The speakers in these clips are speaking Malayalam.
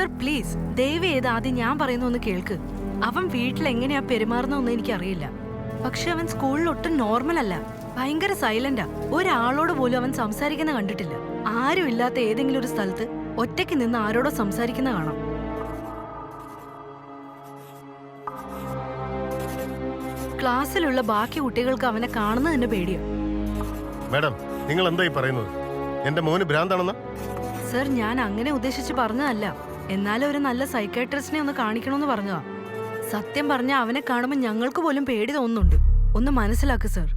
സർ പ്ലീസ് ദയവ് ചെയ്ത് ആദ്യം ഞാൻ പറയുന്ന ഒന്ന് കേൾക്ക്. അവൻ വീട്ടിൽ എങ്ങനെയാ പെരുമാറുന്നൊന്നും എനിക്കറിയില്ല. പക്ഷെ അവൻ സ്കൂളിൽ ഒട്ടും നോർമൽ അല്ല. ഭയങ്കര സൈലന്റാ. ഒരാളോട് പോലും അവൻ സംസാരിക്കുന്ന കണ്ടിട്ടില്ല. ആരും ഇല്ലാത്ത ഏതെങ്കിലും ഒരു സ്ഥലത്ത് ഒറ്റയ്ക്ക് നിന്ന് ആരോടോ സംസാരിക്കുന്ന കാണാം. ക്ലാസ്സിലുള്ള ബാക്കി കുട്ടികൾക്ക് അവനെ കാണുന്നത് തന്നെ പേടിയാ. മാഡം, നിങ്ങൾ എന്തായി പറയുന്നത്? എന്റെ മോന് ഭ്രാന്താണെന്ന്? സർ, ഞാൻ അങ്ങനെ ഉദ്ദേശിച്ച് പറഞ്ഞതല്ല. എന്നാലും ഒരു നല്ല സൈക്കാട്രിസ്റ്റിനെ ഒന്ന് കാണിക്കണമെന്ന് പറഞ്ഞതാ. സത്യം പറഞ്ഞ അവനെ കാണുമ്പോൾ ഞങ്ങൾക്ക് പോലും പേടി തോന്നുന്നുണ്ട്. ഒന്ന് മനസ്സിലാക്ക് സർ.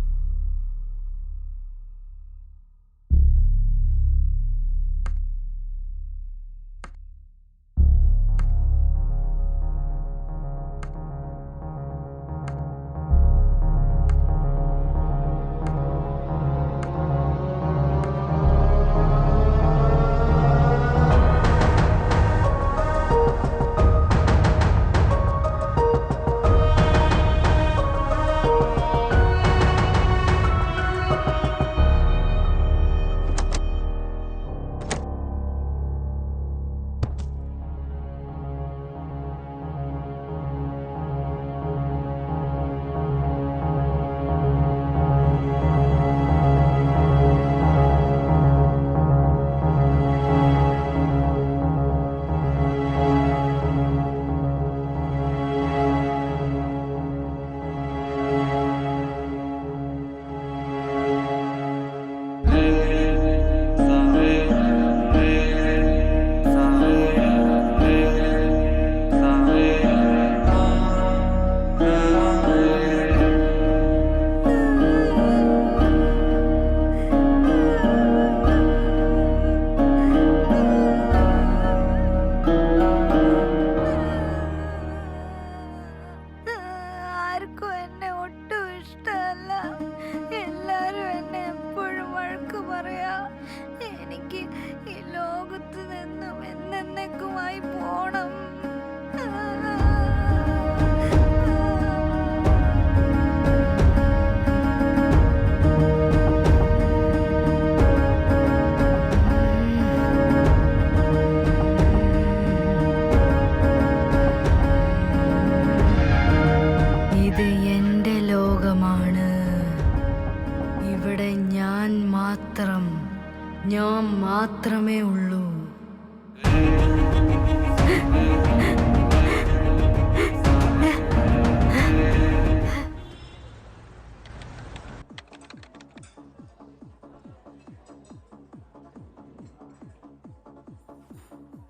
ഞാൻ മാത്രമേ ഉള്ളൂ.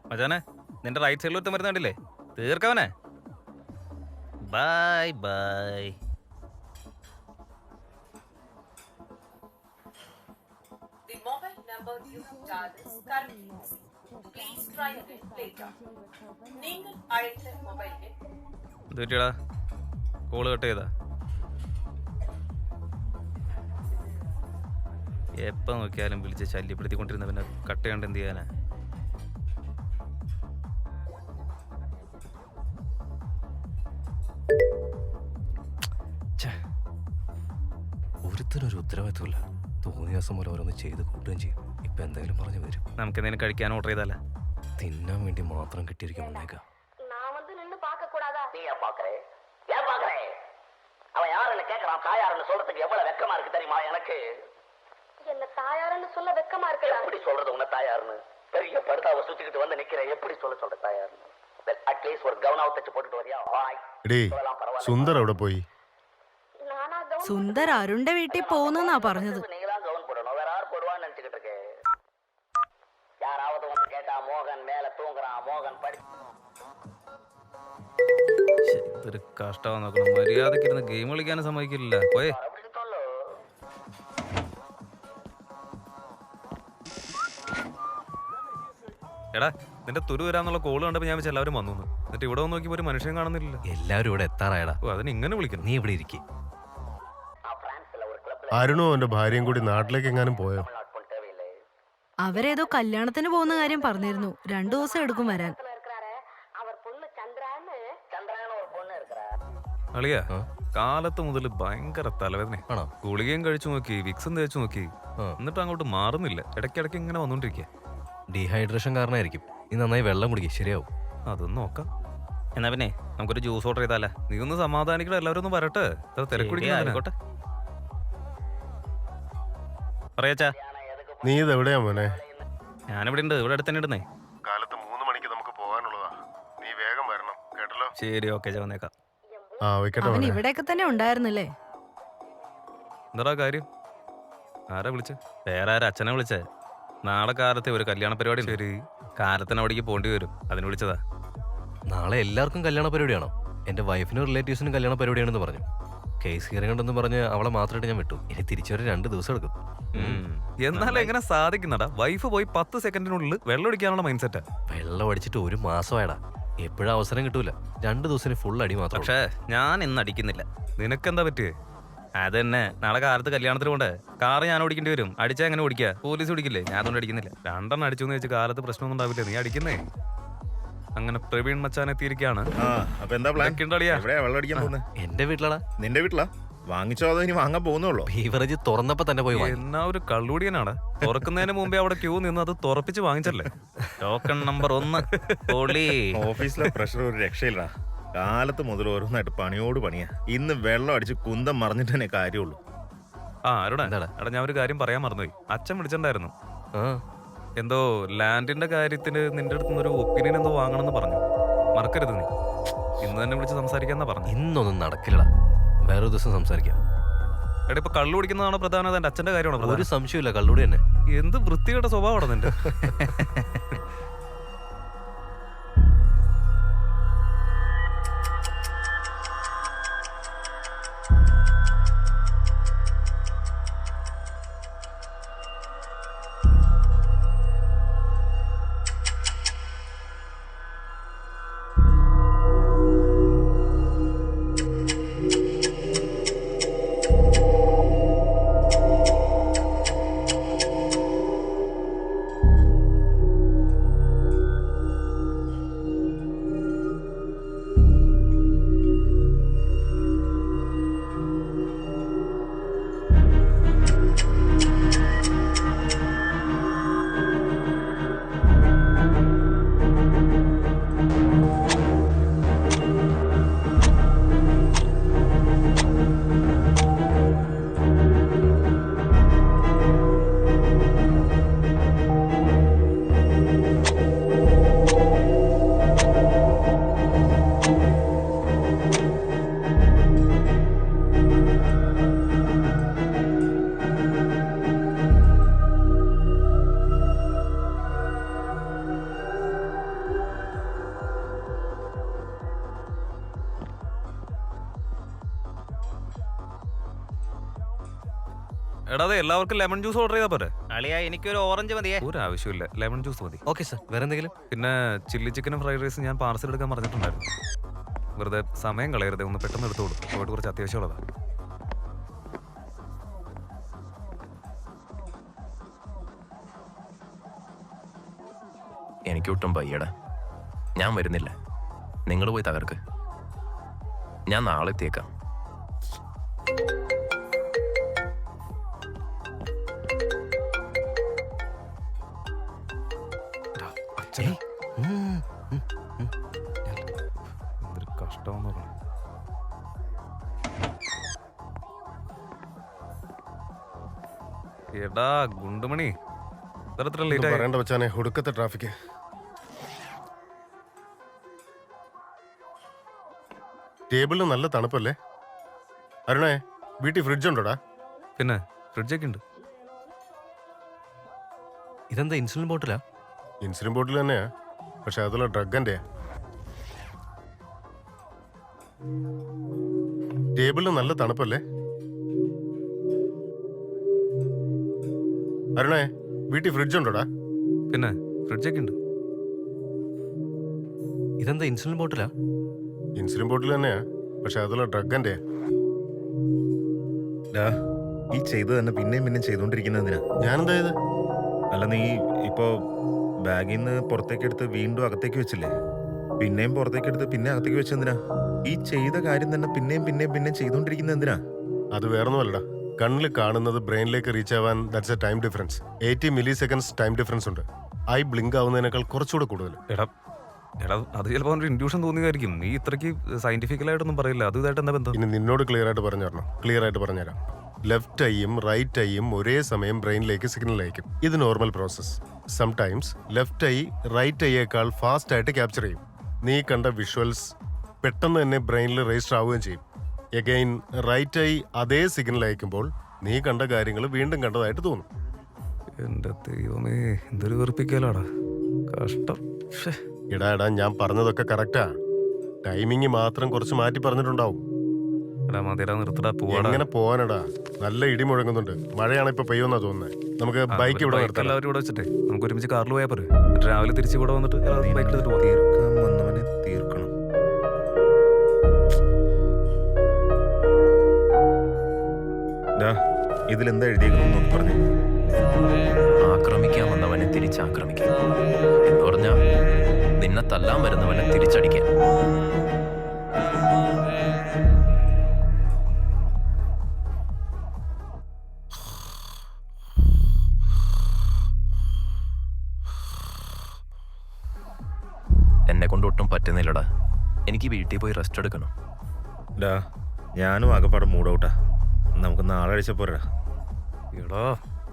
മജാനെ, നിന്റെ റൈറ്റ് സൈഡിൽ ഒരുത്തം വരുന്നുണ്ടല്ലേ? തീർക്കവനെ. Bye bye. കോള് കട്ട് ചെയ്താ? എപ്പ നോക്കിയാലും വിളിച്ച് ശല്യപ്പെടുത്തിക്കൊണ്ടിരുന്ന പിന്നെ കട്ട് ചെയ്യാണ്ട് എന്ത് ചെയ്യാനാ? ഒരുത്തരൊരു ഉത്തരവാദിത്വമില്ല. തോന്നിയ ദിവസം പോലെ ഓരോന്ന് ചെയ്ത് കൂട്ടുകയും ചെയ്യും. ഇപ്പൊ എന്തായാലും പറഞ്ഞു വരും. നമുക്ക് എന്തെങ്കിലും കഴിക്കാൻ ഓർഡർ ചെയ്താല? തിന്നാൻ വേണ്ടി മാത്രം കിട്ടിയിരിക്കും. அவன் யாருன்னு கேட்கறான். தாயாருன்னு சொல்றதுக்கு எவ்வளவு வெக்கமா இருக்கு தெரியுமா? எனக்கு என்ன தாயாருன்னு சொல்ல வெக்கமா இருக்கு. எப்படி சொல்றது உன்ன தாயாருன்னு? பெரிய படுதாவை சுத்திக்கிட்டு வந்து நிக்கிறேன். எப்படி சொல்ற தாயாருன்னு? அட்லீஸ்ட் ஒரு கவுனாவை தச்சு போட்டுட்டு வரியா? സുന്ദർ അവിടെ പോയി? സുന്ദർ അരുണിന്റെ വീട്ടിൽ പോകുന്നാ പറഞ്ഞത്. நீங்களாம் கவுன் போடணும், வேற யார் போடுவான்னு நினைச்சுக்கிட்டு இருக்கேன். யாராவது வந்து கேட்டா மோகன் மேல தூங்குறான், மோகன் படி. ഇതൊരു കഷ്ടമാ. നോക്കണം, മര്യാദക്ക് ഇരുന്ന് ഗെയിം കളിക്കാനും സമ്മതിക്കില്ല. പോയേ. എടാ, നിന്റെ തുരു വരാന്നുള്ള കോള് കണ്ടപ്പോ ഞാൻ വെച്ചാൽ എല്ലാവരും വന്നു. എന്നിട്ട് ഇവിടെ വന്ന് നോക്കിയപ്പോ ഒരു മനുഷ്യൻ കാണുന്നില്ല. എല്ലാവരും ഇവിടെ എത്താറായടാ. ഓ, അതിന് ഇങ്ങനെ വിളിക്കണം. നീ ഇവിടെ ഇരിക്കും. അരുണും അവന്റെ ഭാര്യയും കൂടി നാട്ടിലേക്ക് എങ്ങാനും പോയോ? അവരേതോ കല്യാണത്തിന് പോകുന്ന കാര്യം പറഞ്ഞിരുന്നു. 2 ദിവസം എടുക്കും വരാൻ. അളിയാ, കാലത്ത് മുതൽ ഭയങ്കര തലവേദന. ഗുളികയും കഴിച്ചു നോക്കി, വിക്സും തേച്ചു നോക്കി, എന്നിട്ട് അങ്ങോട്ട് മാറുന്നില്ല. ഇടയ്ക്കിടയ്ക്ക് ഇങ്ങനെ വന്നോണ്ടിരിക്കുക. ഡീഹൈഡ്രേഷൻ കാരണമായിരിക്കും. നീ നന്നായി വെള്ളം കുടിക്കുക, ശരിയാവും. അതൊന്നും നോക്കാം. എന്നാ പിന്നെ നമുക്കൊരു ജ്യൂസ് ഓർഡർ ചെയ്താലേ? നീ ഒന്ന് സമാധാനിക്കണം, എല്ലാവരും ഒന്ന് വരട്ടെ. ഇത്ര തിരക്കുടിക്കോട്ടെ പറയാച്ചാ. നീ ഇത് എവിടെയാ മോനെ? ഞാനിവിടെ ഉണ്ട്, ഇവിടെ അടുത്ത് തന്നെ ഇടുന്നേ. കാലത്ത് 3 മണിക്ക് നമുക്ക് പോകാനുള്ളതാ. നീ വേഗം വരണം കേട്ടല്ലോ. ശരി, ഓക്കെ, വന്നേക്കാം. ആ വെക്കട്ടെ അവൻ മോനെ. ഇവിടെയൊക്കെ തന്നെ ഉണ്ടായിരുന്നില്ലേ? എന്താ കാര്യം? ആരാ വിളിച്ചേ? വേറെ ആരാ? അച്ഛനെ വിളിച്ചേ. നാളെ കാലത്തെ ഒരു കല്യാണ പരിപാടി. ശരി, കാലത്തിന് അവിടേക്ക് പോണ്ടി വരും, അതിന് വിളിച്ചതാ. നാളെ എല്ലാവർക്കും കല്യാണ പരിപാടിയാണോ? എൻ്റെ വൈഫിനും റിലേറ്റീവ്സിനും കല്യാണ പരിപാടിയാണെന്ന് പറഞ്ഞു. കേസ് ഹിയറിംഗ് ഉണ്ടെന്ന് പറഞ്ഞ് അവളെ മാത്രമായിട്ട് ഞാൻ വിട്ടു. ഇനി തിരിച്ചൊരു 2 ദിവസം എടുക്കും. എന്നാലും എങ്ങനെ സാധിക്കുന്നടാ? വൈഫ് പോയി 10 സെക്കൻഡിനുള്ളിൽ വെള്ളം അടിക്കാനുള്ള മൈൻഡ് സെറ്റ്. വെള്ളം അടിച്ചിട്ട് 1 മാസമായടാ. എപ്പോഴും അവസരം കിട്ടൂല. 2 ദിവസത്തിന് ഫുൾ അടി മാത്രം. പക്ഷേ ഞാൻ ഇന്ന് അടിക്കുന്നില്ല. നിനക്കെന്താ പറ്റിയേ? അതന്നെ, നാളെ കാലത്ത് കല്യാണത്തിന് കൊണ്ട് കാറ് ഞാൻ ഓടിക്കേണ്ടി വരും. അടിച്ചാ എങ്ങനെ ഓടിക്കുക? പോലീസ് ഓടിക്കില്ലേ? ഞാൻ അതുകൊണ്ട് അടിക്കുന്നില്ല. 2 അടിച്ചു എന്ന് വെച്ച് കാലത്ത് പ്രശ്നമൊന്നും ഉണ്ടാവില്ല. നീ അടിക്കുന്നേ. അങ്ങനെ പ്രവീൺ മച്ചാൻ എത്തിയിരിക്കുകയാണ്. അപ്പൊ എന്താ പ്ലാൻ? എവിടെയാ വെള്ളം അടിക്കാൻ പോകുന്നത്? എന്റെ വീട്ടിലാടാ. നിന്റെ വീട്ടിലാ? വാങ്ങിച്ചോ അതോ ഇനി വാങ്ങാൻ പോകുന്നുള്ളൂ? ബീവറേജ് തുറന്നപ്പോ തന്നെ പോയി വാങ്ങി. എന്നാ ഒരു കള്ളുടിയനാണ്. തുറക്കുന്നതിന് മുമ്പേ അവിടെ ക്യൂ നിന്ന് അത് തുറപ്പിച്ച് വാങ്ങിച്ചല്ലേ. ടോക്കൺ നമ്പർ 1 പൊളി. ഓഫീസിലെ പ്രഷർ ഒരു രക്ഷയില്ലടാ. കാലത്ത് മുതൽ ഓരോന്നായിട്ട് പണിയോട് പണിയാ. ഇന്ന് വെള്ളം അടിച്ച് കുന്തം മറിഞ്ഞിട്ട് തന്നെ കാര്യമുള്ളൂ. ആ അരുടാ, എടാ ഞാൻ ഒരു കാര്യം പറയാൻ മറന്നുപോയി. അച്ഛൻ വിളിച്ചിട്ടുണ്ടായിരുന്നു. ആ എന്തോ ലാൻഡിന്റെ കാര്യത്തിന് നിന്റെ അടുത്ത് നിന്നൊരു ഒപ്പീനിയൻ എന്തോ വാങ്ങണമെന്ന് പറഞ്ഞു. മറക്കരുത് നീ. ഇന്ന് തന്നെ വിളിച്ച് സംസാരിക്കാന്നാ പറഞ്ഞു. ഇന്നൊന്നും നടക്കില്ലടാ. വേറൊരു ദിവസം സംസാരിക്കാം. എടാ ഇപ്പൊ കള്ളു കുടിക്കുന്നതാണോ പ്രധാനം? എന്റെ അച്ഛന്റെ കാര്യമാണോ? ഒരു സംശയമില്ല, കള്ളൂടി തന്നെ. എന്ത് വൃത്തികെട്ട സ്വഭാവമാണ് നിന്റെ. എടാ അതെ, എല്ലാവർക്കും ലെമൺ ജ്യൂസ് ഓർഡർ ചെയ്താൽ പോരെ? അളിയാ എനിക്കൊരു ഓറഞ്ച് മതിയേ. ഒരു ആവശ്യമില്ല, ലെമൺ ജ്യൂസ് മതി. ഓക്കെ സാർ, വേറെ എന്തെങ്കിലും? പിന്നെ ചില്ലി ചിക്കനും ഫ്രൈഡ് റൈസും ഞാൻ പാർസൽ എടുക്കാൻ പറഞ്ഞിട്ടുണ്ടായിരുന്നു. വെറുതെ സമയം കളയരുത്, ഒന്ന് പെട്ടെന്ന് എടുത്തോളൂ. പോയിട്ട് കുറച്ച് അത്യാവശ്യമുള്ളതാ. എനിക്കൊട്ടും വയ്യടാ. ഞാൻ വരുന്നില്ല. നിങ്ങൾ പോയി തകർക്ക്. ഞാൻ നാളെ എത്തിയേക്കാം. എന്തൊരു കഷ്ടമെന്ന് നോക്കണം. എടാ ഗുണ്ടുമണി, ഇത്ര ലേറ്റ് ആയി? പറയേണ്ട വെച്ചാനെ, ഒടുക്കത്തെ ട്രാഫിക്. ടേബിളിന് നല്ല തണുപ്പല്ലേ? അരുണേ, വീട്ടിൽ ഫ്രിഡ്ജ് ഉണ്ടോടാ? പിന്നെ ഫ്രിഡ്ജൊക്കെ ഉണ്ട്. ഇതെന്താ ഇൻസുലിൻ ബോട്ടിലാ? ഇൻസുലിൻ ബോട്ടിൽ തന്നെയാ, പക്ഷെ അതുള്ള ഡ്രഗിന്റെ. ടേബിളിന് നല്ല തണുപ്പല്ലേ? അരുണേ, വീട്ടിൽ ഫ്രിഡ്ജ് ഉണ്ടോടാ? പിന്നെ ഫ്രിഡ്ജൊക്കെ ഉണ്ട്. ഇതെന്താ ഇൻസുലിൻ ബോട്ടിലാ? ഇൻസുലിൻ ബോട്ടിൽ തന്നെയാ, പക്ഷെ അതുള്ള ഡ്രഗിന്റെ. ഈ ചെയ്ത് തന്നെ പിന്നെയും പിന്നെയും ചെയ്തോണ്ടിരിക്കുന്നതിനാ? ഞാനെന്താ ഇത്? അല്ല, നീ ഇപ്പോ ബാഗിൽ നിന്ന് പുറത്തേക്ക് എടുത്ത് വീണ്ടും അകത്തേക്ക് വെച്ചില്ലേ? പിന്നെയും പുറത്തേക്ക് എടുത്ത് പിന്നെ അകത്തേക്ക് വെച്ചെന്തിനാ? ഈ ചെയ്ത കാര്യം തന്നെ പിന്നെയും പിന്നെയും പിന്നെയും ചെയ്തോണ്ടിരിക്കുന്നത് എന്തിനാ? അത് വേറൊന്നുമല്ലടാ. കണ്ണിൽ കാണുന്നത് ബ്രെയിനിലേക്ക് റീച്ച് ആവാൻ that's A time difference. 80 milli seconds time difference ഉണ്ട്. ഐ ബ്ലിങ്ക് ആവുന്നതിനേക്കാൾ കുറച്ചുകൂടെ കൂടുതൽ. എടാ എടാ അത് ചിലപ്പോൾ ഒരു ഇൻഡ്യൂഷൻ തോന്നിയതായിരിക്കും. നീ ഇത്രയ്ക്ക് സയന്റിഫിക്കലായിട്ടൊന്നും പറയില്ല. അത് ഇതായിട്ട് എന്താ ബന്ധം? ഇനി നിന്നോട് ക്ലിയർ ആയിട്ട് പറഞ്ഞു തരണം. ക്ലിയർ ആയിട്ട് പറഞ്ഞുതരാം. ലെഫ്റ്റ് ഐയും റൈറ്റ് ഐയും ഒരേ സമയം ബ്രെയിനിലേക്ക് സിഗ്നൽ അയക്കും. ഇത് normal process. Sometimes left eye right ഐയേക്കാൾ ഫാസ്റ്റ് ആയിട്ട് ക്യാപ്ചർ ചെയ്യും. നീ കണ്ട വിഷ്വൽസ് പെട്ടെന്ന് തന്നെ ബ്രെയിനിൽ രജിസ്റ്റർ ആവുകയും ചെയ്യും. എഗെയിൻ റൈറ്റ് ഐ അതേ സിഗ്നൽ അയക്കുമ്പോൾ നീ കണ്ട കാര്യങ്ങൾ വീണ്ടും കണ്ടതായിട്ട് തോന്നും. എന്റെ ദൈവമേ, എന്തൊരു വെറുപ്പിക്കലാടാ. കഷ്ടം. ശ്ശേ. എടാ ഞാൻ പറഞ്ഞതൊക്കെ കറക്റ്റാ. ടൈമിങ് മാത്രം കുറച്ച് മാറ്റി പറഞ്ഞിട്ടുണ്ടാവും. എടാ മതിടാ, നിർത്തടാ, പോവാടാ. എങ്ങനെ പോവാനടാ? നല്ല ഇടി മുഴങ്ങുന്നുണ്ട്. മഴയാണ് ഇപ്പൊ പെയ്യുമെന്നാ തോന്നുന്നത്. നമുക്ക് ബൈക്ക് ഇവിടെ നിർത്താം. എല്ലാവരും ഇവിടെ വെച്ചിട്ടേ നമുക്ക് ഒരുമിച്ച് കാറിൽ പോയാൽ പോരെ? എന്നിട്ട് രാവിലെ തിരിച്ച് ഇവിടെ വന്നിട്ട് ബൈക്ക് എടുത്തിട്ട് പോവാം. തീർക്കാൻ വന്നവനെ തീർക്കണം. ഇതിലെന്താ എഴുതിയേക്കുന്നു നോക്കി പറഞ്ഞേ. ആക്രമിക്കാൻ വന്നവനെ തിരിച്ചാക്രമിക്കാം എന്ന് പറഞ്ഞാ നിന്നെ തല്ലാൻ വരുന്നവനെ തിരിച്ചടിക്കാൻ. എന്നെ കൊണ്ട് ഒട്ടും പറ്റുന്നില്ലടാ. എനിക്ക് വീട്ടിൽ പോയി റെസ്റ്റ് എടുക്കണം. ഞാനും ആകെപ്പാടെ മൂഡ് ഔട്ടാ. നമുക്ക് നാളെ അഴിച്ച പോരാ. എടാ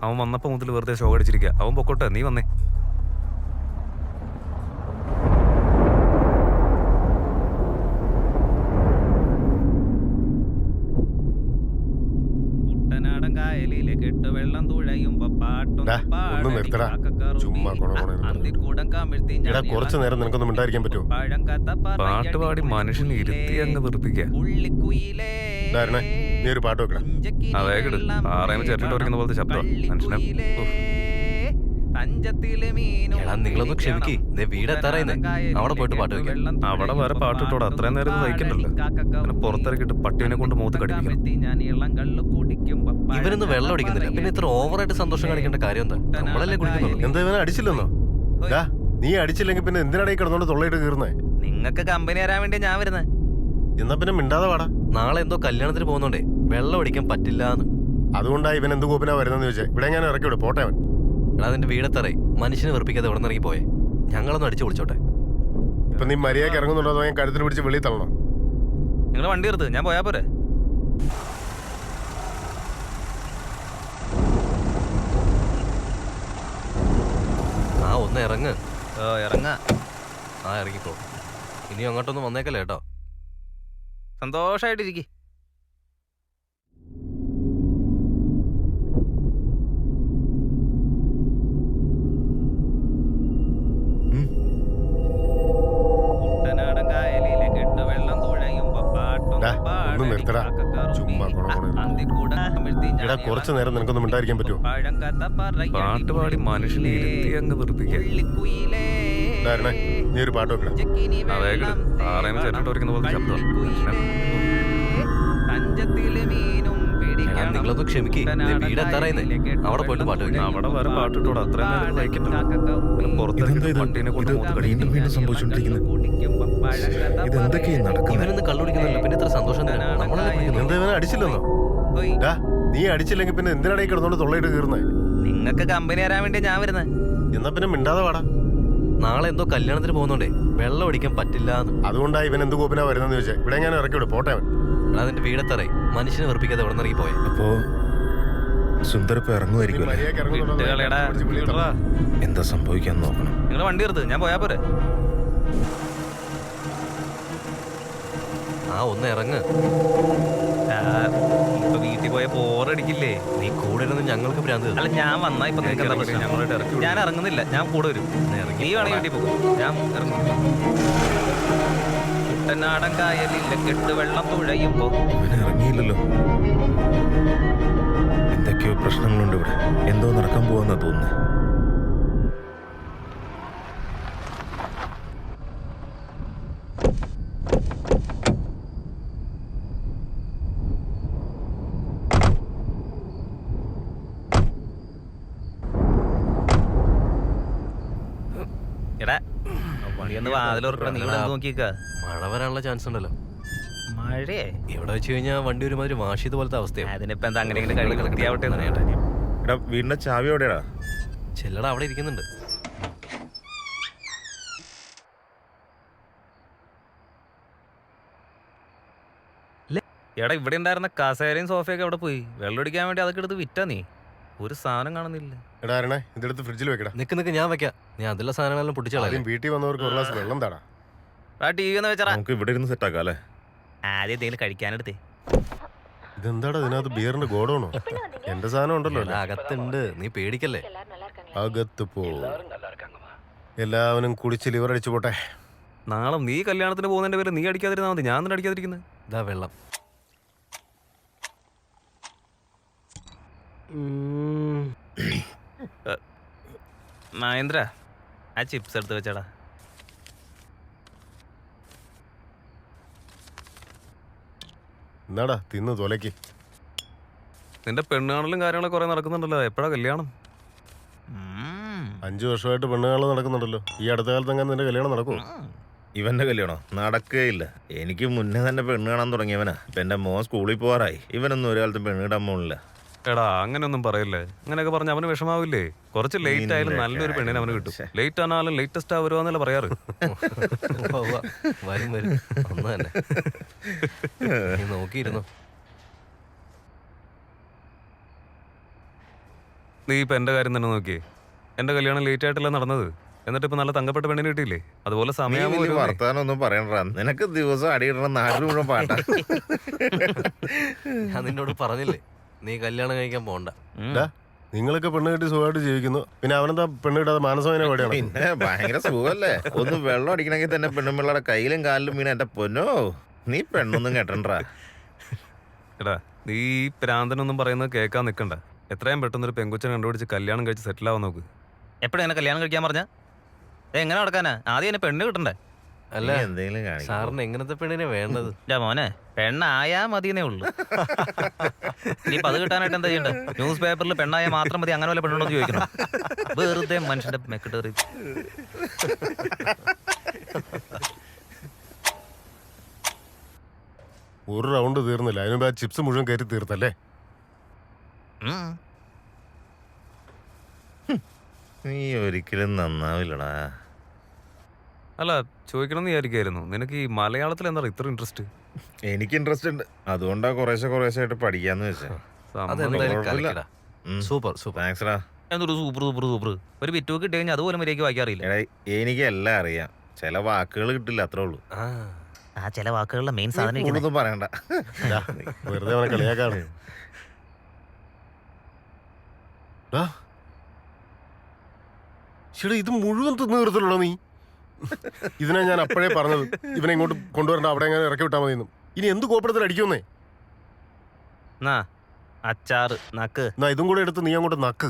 അവൻ വന്നപ്പോ മുതൽ വെറുതെ ഷോ അടിച്ചിരിക്കുക. അവൻ പൊക്കോട്ടെ, നീ വന്നേ. ഒന്ന് നിർത്തടാ. ചുമ്മാ എടാ കുറച്ചു നേരം നിനക്കൊന്നും മിണ്ടായിരിക്കാൻ പറ്റുമോ? പാട്ട് പാടി മനുഷ്യനെ ഇരുത്തി അങ്ങ് വെറുപ്പിക്കുക. നീ ഒരു പാട്ട് വെക്കണം. അതേക്കിട് ആറേന്ന് ചേട്ടിട്ട് ഉറങ്ങുന്ന പോലത്തെ ശബ്ദം മനുഷ്യനെ. എടാ നിങ്ങളൊന്ന് ക്ഷമിക്ക്. വീടെത്താറായിന്ന്. അവിടെ പോയിട്ട് പാട്ട് വെക്കാം. അവിടെ വേറെ പാട്ടിട്ടോടെ അത്രയും നേരം സഹിക്കണ്ടല്ലോ. പിന്നെ പുറത്തിറക്കിട്ട് പട്ടീനെ കൊണ്ട് മൂത്ത് കടിപ്പിക്കണം. ഇവനൊന്നും വെള്ളം അടിക്കുന്നില്ല. പിന്നെ ഇത്ര ഓവറായിട്ട് സന്തോഷം കാണിക്കേണ്ട കാര്യം എന്താ? നമ്മളല്ലേ കുടിക്കുന്നുള്ളൂ. എന്താ ഇവനെ അടിച്ചില്ലെന്നോ? നീ അടിച്ചില്ലെങ്കിൽ പിന്നെ എന്തിനാണ് ഈ കിടന്നോണ്ട് തൊള്ളയിട്ട് കീറുന്നേ? നിങ്ങൾക്ക് കമ്പനി തരാൻ വേണ്ടി ഞാൻ വരുന്നത്. എന്നാ പിന്നെ മിണ്ടാതെ വാടാ. നാളെ എന്തോ കല്യാണത്തിന് പോകുന്നോണ്ടേ വെള്ളം അടിക്കാൻ പറ്റില്ലാന്ന്. അതുകൊണ്ടാ ഇവൻ എന്ത് കോപ്പിനാ വരുന്നെന്ന് ചോദിച്ചേ. ഇവിടെ ഞാൻ ഇറക്കി വിടും. പോട്ടെ അവൻ. എടാ അതിന്റെ വീടെത്താറായി. മനുഷ്യനെ വെറുപ്പിക്കാതെ ഇവിടെ നിന്ന് ഇറങ്ങി പോയെ. ഞങ്ങളൊന്ന് അടിച്ചു വിളിച്ചോട്ടെ. ഇപ്പൊ നീ മര്യാദക്ക് ഇറങ്ങുന്നുണ്ടോ അതോ ഞാൻ കഴുത്തിന് പിടിച്ച് വെളിയിൽ തള്ളണോ? നിങ്ങൾ വണ്ടി എടുത്ത് ഞാൻ പോയാ പോരെ? ഒന്ന് ഇറങ്ങ്. ഇറങ്ങ. ഇറങ്ങിക്കോ. ഇനി അങ്ങോട്ടൊന്നും വന്നേക്കല്ലേ കേട്ടോ. സന്തോഷായിട്ടിരിക്കും. ഒന്ന് നിർത്തടാ. ചുമ്മാ എടാ കുറച്ചു നേരം നിനക്കൊന്നും മിണ്ടായിരിക്കാൻ പറ്റുമോ? പാട്ട് പാടി മനുഷ്യനെ ഇരുത്തി അങ്ങ് വെറുപ്പിക്കുക. നീ ഒരു പാട്ട് വെക്കണം. അതേക്കിട് ആറേന്ന് ചേട്ടിട്ട് ഉറങ്ങുന്ന പോലത്തെ ശബ്ദം മനുഷ്യനെ. നിങ്ങളൊന്ന് ക്ഷമിക്ക്. വീടെത്താറായിന്ന്. അവിടെ പോയിട്ട് പാട്ട് വെക്കാം. അവിടെ വേറെ പാട്ടിട്ടോടെ അത്രയും നേരം സഹിക്കണ്ടല്ലോ. പിന്നെ പുറത്തിറക്കിട്ട് പട്ടീനെ കൊണ്ട് മൂത്ത് കടിപ്പിക്കണം. വീണ്ടും സംഭവിച്ചുകൊണ്ടിരിക്കുന്നത്. ഇതെന്തൊക്കെയാ നടക്കുന്നത്? ഇവനൊന്ന് കള്ളുടിക്കുന്നില്ല. പിന്നെ ഇത്ര സന്തോഷം തന്നെ. നമ്മളല്ലേ കുടിക്കുന്നത്. എന്താ ഇവനെ അടിച്ചില്ലെന്നോ? നീ അടിച്ചില്ലെങ്കിൽ പിന്നെ എന്തിനാണ് ഈ കിടന്നോണ്ട് തൊള്ളയിട്ട് കീറുന്നേ? നിങ്ങൾക്ക് കമ്പനി തരാൻ വേണ്ടി ഞാൻ വരുന്നത്. എന്നാ പിന്നെ മിണ്ടാതെ വാടാ. നാളെ എന്തോ കല്യാണത്തിന് പോകുന്നോണ്ടേ വെള്ളം അടിക്കാൻ പറ്റില്ലാന്ന്. അതുകൊണ്ടാ ഇവൻ എന്ത് കോപ്പിനാ വരുന്നെന്ന് ചോദിച്ചേ. ഇവിടെ ഞാൻ ഇറക്കി വിടും. പോട്ടെ അവൻ. എടാ അതിന്റെ വീടെത്താറായി. മനുഷ്യനെ വെറുപ്പിക്കാതെ ഇവിടെ നിന്ന് ഇറങ്ങി പോയെ. അപ്പോ സുന്ദരപ്പ് ഇറങ്ങുമായിരിക്കും. എന്താ സംഭവിക്കാൻ നോക്കണം. നിങ്ങൾ വണ്ടി എടുത്ത് ഞാൻ പോയാ പോരെ? ഒന്ന് ഇറങ്ങ്. ഇപ്പൊ വീട്ടിൽ പോയ ബോറടിക്കില്ലേ? നീ കൂടെ ഇരുന്ന് ഞങ്ങൾക്ക് ഭ്രാന്ത്. അല്ല ഞാൻ വന്നാ ഇപ്പൊ ഞാൻ ഇറങ്ങുന്നില്ല. ഞാൻ കൂടെ വരും. നീ വേണമെങ്കിൽ വീട്ടിൽ പോകും. ഞാൻ ഇറങ്ങും. കുട്ടനാടൻ കായലില്ല കെട്ടുവെള്ളം തുഴയുമ്പോ. ഇവനെ ഇറങ്ങിയില്ലല്ലോ. എന്തൊക്കെയോ പ്രശ്നങ്ങളുണ്ട് ഇവിടെ. എന്തോ നടക്കാൻ പോവാന്നാ തോന്നുന്നത്. എടാ വണ്ടിയൊന്ന് വാതിലോർക്കണം. നീ ഇവിടെ നോക്കിക്ക. മഴ വരാനുള്ള ചാൻസ് ഉണ്ടല്ലോ. മഴേ ഇവിടെ വെച്ച് കഴിഞ്ഞാൽ വണ്ടി ഒരുമാതിരി വാഷിയത് പോലത്തെ അവസ്ഥയാണ്. അതിനിപ്പോ എന്താ അങ്ങനെ കഴിവ് വൃത്തിയാവട്ടെ എന്ന് അറിയട്ടെ. എടാ വീടിന്റെ ചാവി എവിടെയാടാ? ചെല്ലട അവിടെ ഇരിക്കുന്നുണ്ട്. എടാ ഇവിടെ ഉണ്ടായിരുന്ന കസേരയും സോഫയൊക്കെ അവിടെ പോയി. വെള്ളം അടിക്കാൻ വേണ്ടി അതൊക്കെ എടുത്ത് വിറ്റാ നീ. ഒരു സാധനം കാണുന്നില്ല. എടാ ആരണേ ഇതെടുത്ത് ഫ്രിഡ്ജിൽ വെക്കടാ. നിക്ക് ഞാൻ വെക്കാം. ഞാൻ അതിലെ സാധനങ്ങളെല്ലാം പൊട്ടിച്ചാളാം. ആദ്യം വീട്ടിൽ വന്നവർക്ക് ഒരു ഗ്ലാസ് വെള്ളം താടാ. ആ ടി വി ഒന്ന് വെച്ചടാ. നമുക്ക് ഇവിടെ ഇരുന്ന് സെറ്റ് ആക്കാം അല്ലേ? ആദ്യം എന്തെങ്കിലും കഴിക്കാനെടുത്തേ. ഇതെന്താടാ ഇതിനകത്ത് ബിയറിന്റെ ഗോഡൗണോ? എന്റെ സാധനം ഉണ്ടല്ലോ അല്ലേ? അകത്തുണ്ട്, നീ പേടിക്കല്ലേ. അകത്ത് പോ. എല്ലാവരും കുടിച്ച് ലിവർ അടിച്ചു പോട്ടെ. നാളെ നീ കല്യാണത്തിന് പോകുന്നതിന്റെ പേര് നീ അടിക്കാതിരുന്നാ മതി. ഞാൻ തന്നെ അടിക്കാതിരിക്കുന്നത്. ഇതാ വെള്ളം. മഹേന്ദ്ര ആ ചിപ്സ് എടുത്ത് വെച്ചടാ. എന്നാടാ തിന്ന് തൊലയ്ക്ക്. നിന്റെ പെണ്ണുകാണലും കാര്യങ്ങളൊക്കെ കുറെ നടക്കുന്നുണ്ടല്ലോ. എപ്പോഴാ കല്യാണം? 5 വർഷമായിട്ട് പെണ്ണുകാണൽ നടക്കുന്നുണ്ടല്ലോ. ഈ അടുത്ത കാലത്ത് എങ്ങനെ നിന്റെ കല്യാണം നടക്കുമോ? ഇവന്റെ കല്യാണോ? നടക്കുകയില്ല. എനിക്ക് മുന്നേ തന്നെ പെണ്ണ് കാണാൻ തുടങ്ങിയവനാ. ഇപ്പൊ എന്റെ മോൻ സ്കൂളിൽ പോകാറായി. ഇവനൊന്നും ഒരു കാലത്തും പെണ്ണ് കിട്ടാൻ പോണില്ല. എടാ അങ്ങനെയൊന്നും പറയല്ലേ. അങ്ങനെയൊക്കെ പറഞ്ഞ അവന് വിഷമാവില്ലേ? കുറച്ച് ലേറ്റ് ആയാലും നല്ലൊരു പെണ്ണിനെ അവന് കിട്ടും. ലേറ്റ് ആണാലും ലേറ്റസ്റ്റ് ആവുമെന്നല്ല പറയാറ്. വരും ഒന്ന് തന്നെ. നീ നോക്കിയിരുന്നോ? നീ ഇപ്പൊ എന്റെ കാര്യം തന്നെ നോക്കിയേ. എന്റെ കല്യാണം ലേറ്റ് ആയിട്ടല്ല നടന്നത്. എന്നിട്ട് ഇപ്പൊ നല്ല തങ്കപ്പെട്ട പെണ്ണിനെ കിട്ടിയില്ലേ? അതുപോലെ സമയം വർത്താനം ഒന്നും പറയണ്ട. നിനക്ക് ദിവസം അടിയിടണം. നാട്ടിൽ മുഴുവൻ പാട്ടാ. ഞാൻ നിന്നോട് പറഞ്ഞില്ലേ നീ കല്യാണം കഴിക്കാൻ പോണ്ട. നിങ്ങളൊക്കെ പെണ്ണ് കെട്ടി സുഖമായിട്ട് ജീവിക്കുന്നു. പിന്നെ അവനെന്താ പെണ്ണ് കിട്ടാതെ മാനസമേനെ പാടിയാണ്. പിന്നെ ഭയങ്കര സുഖല്ലേ. ഒന്ന് വെള്ളം അടിക്കണമെങ്കിൽ തന്നെ പെണ്ണുമ്പിള്ളയുടെ കയ്യിലും കാലിലും വീണ എന്റെ പൊന്നോ. നീ പെണ്ണൊന്നും കേട്ടണ്ടാ. എടാ നീ ഈ പ്രാന്തനൊന്നും പറയുന്നത് കേൾക്കാൻ നിൽക്കണ്ട. എത്രയും പെട്ടെന്ന് ഒരു പെങ്കുച്ചനെ കണ്ടുപിടിച്ച് കല്യാണം കഴിച്ച് സെറ്റിൽ ആവാൻ നോക്ക്. എപ്പോഴും എന്നെ കല്യാണം കഴിക്കാൻ പറഞ്ഞ എങ്ങനെ നടക്കാനാ? ആദ്യം എന്നെ പെണ്ണ് കിട്ടണ്ടേ? അല്ല എന്തെങ്കിലും സാറിന് എങ്ങനത്തെ പെണ്ണിനെ വേണ്ടത്? മോനെ പെണ്ണായാ മതിയെന്നേ ഉള്ളൂ. ഇനിയിപ്പോ അത് കിട്ടാനായിട്ട് എന്താ ചെയ്യണ്ടേ? ന്യൂസ് പേപ്പറിൽ പെണ്ണായാൽ മാത്രം മതി അങ്ങനെ വല്ല പെണ്ണുണ്ടോ ചോദിക്കണം. വെറുതെ മനുഷ്യന്റെ മെക്കിട്ടേറി. ഒരു റൗണ്ട് തീർന്നില്ല. അതിനുമ്പ് ആ ചിപ്സ് മുഴുവൻ കയറ്റി തീർത്തല്ലേ? നീ ഒരിക്കലും നന്നാവില്ലടാ. അല്ല ചോദിക്കണം വിചാരിക്കായിരുന്നു. നിനക്ക് ഈ മലയാളത്തിൽ എന്താ ഇത്ര ഇൻട്രസ്റ്റ്? എനിക്ക് ഇൻട്രസ്റ്റ് ഉണ്ട്. അതുകൊണ്ടാ കുറേശ്ശെ ആയിട്ട് പഠിക്കാന്ന് വെച്ചാ. Super super. താങ്ക്സ്ടാ. എന്തൊരു സൂപ്പർ സൂപ്പർ സൂപ്പർ. ഒരു ബിറ്റ് കിട്ടി കഴിഞ്ഞാൽ അതുപോലെ മര്യാദയ്ക്ക് വായിക്കാറില്ല. എനിക്ക് എല്ലാം അറിയാം. ചില വാക്കുകൾ കിട്ടില്ല, അത്രേ ഉള്ളൂ. ആ ചില വാക്കുകളുടെ മെയിൻ സാധനം ഒന്നും പറയണ്ട. വെറുതെ അവനെ കളിയാക്കാണ്. ചേട്ടാ ഇത് മുഴുവൻ തിന്നു തീർത്തല്ലോ നീ. ഇതിനാ ഞാൻ അപ്പോഴേ പറഞ്ഞത് ഇവനെ ഇങ്ങോട്ട് കൊണ്ടുവരണ്ട, അവിടെ എങ്ങനെ ഇറക്കി വിട്ടാൽ മതി. ഇനി എന്ത് കോപ്പറത്തിൽ അടിക്കുന്നേ? അച്ചാറ് നക്ക്. എന്നാ ഇതും കൂടെ എടുത്ത് നീ അങ്ങോട്ട് നക്ക്.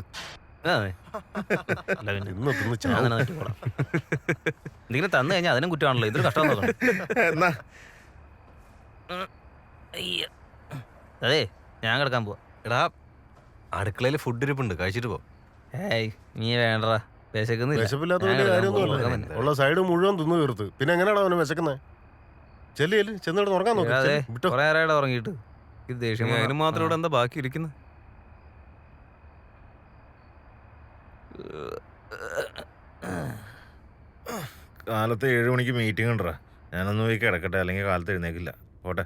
എന്തെങ്കിലും തന്നു കഴിഞ്ഞാൽ അതിനും കുറ്റമാണല്ലോ. ഇതൊരു കഷ്ടം എന്നാ അതെ ഞാൻ കിടക്കാൻ പോവാ. എടാ അടുക്കളയിൽ ഫുഡ് ഇരിപ്പുണ്ട്, കഴിച്ചിട്ട് പോ. ഏയ് നീ വേണ്ടടാ, വിശപ്പില്ലാത്ത വലിയ കാര്യമൊന്നുമല്ല. ഉള്ള സൈഡ് മുഴുവൻ തിന്നു തീർത്ത്. പിന്നെ എങ്ങനെയാണോ അവന് വിശക്കുന്നേ? ചെല്ലി ചെന്നിട്ട് ഉറങ്ങാൻ നോക്കി. കുറെ നേരമായിട്ട് ഉറങ്ങിയിട്ട് ഇത് ദേഷ്യം. അതിന് മാത്രം ഇവിടെ എന്താ ബാക്കി ഇരിക്കുന്നത്? കാലത്ത് 7 മണിക്ക് മീറ്റിംഗ് ഉണ്ടറാ. ഞാനൊന്ന് പോയി കിടക്കട്ടെ, അല്ലെങ്കിൽ കാലത്ത് എഴുന്നേക്കില്ല. പോട്ടെ,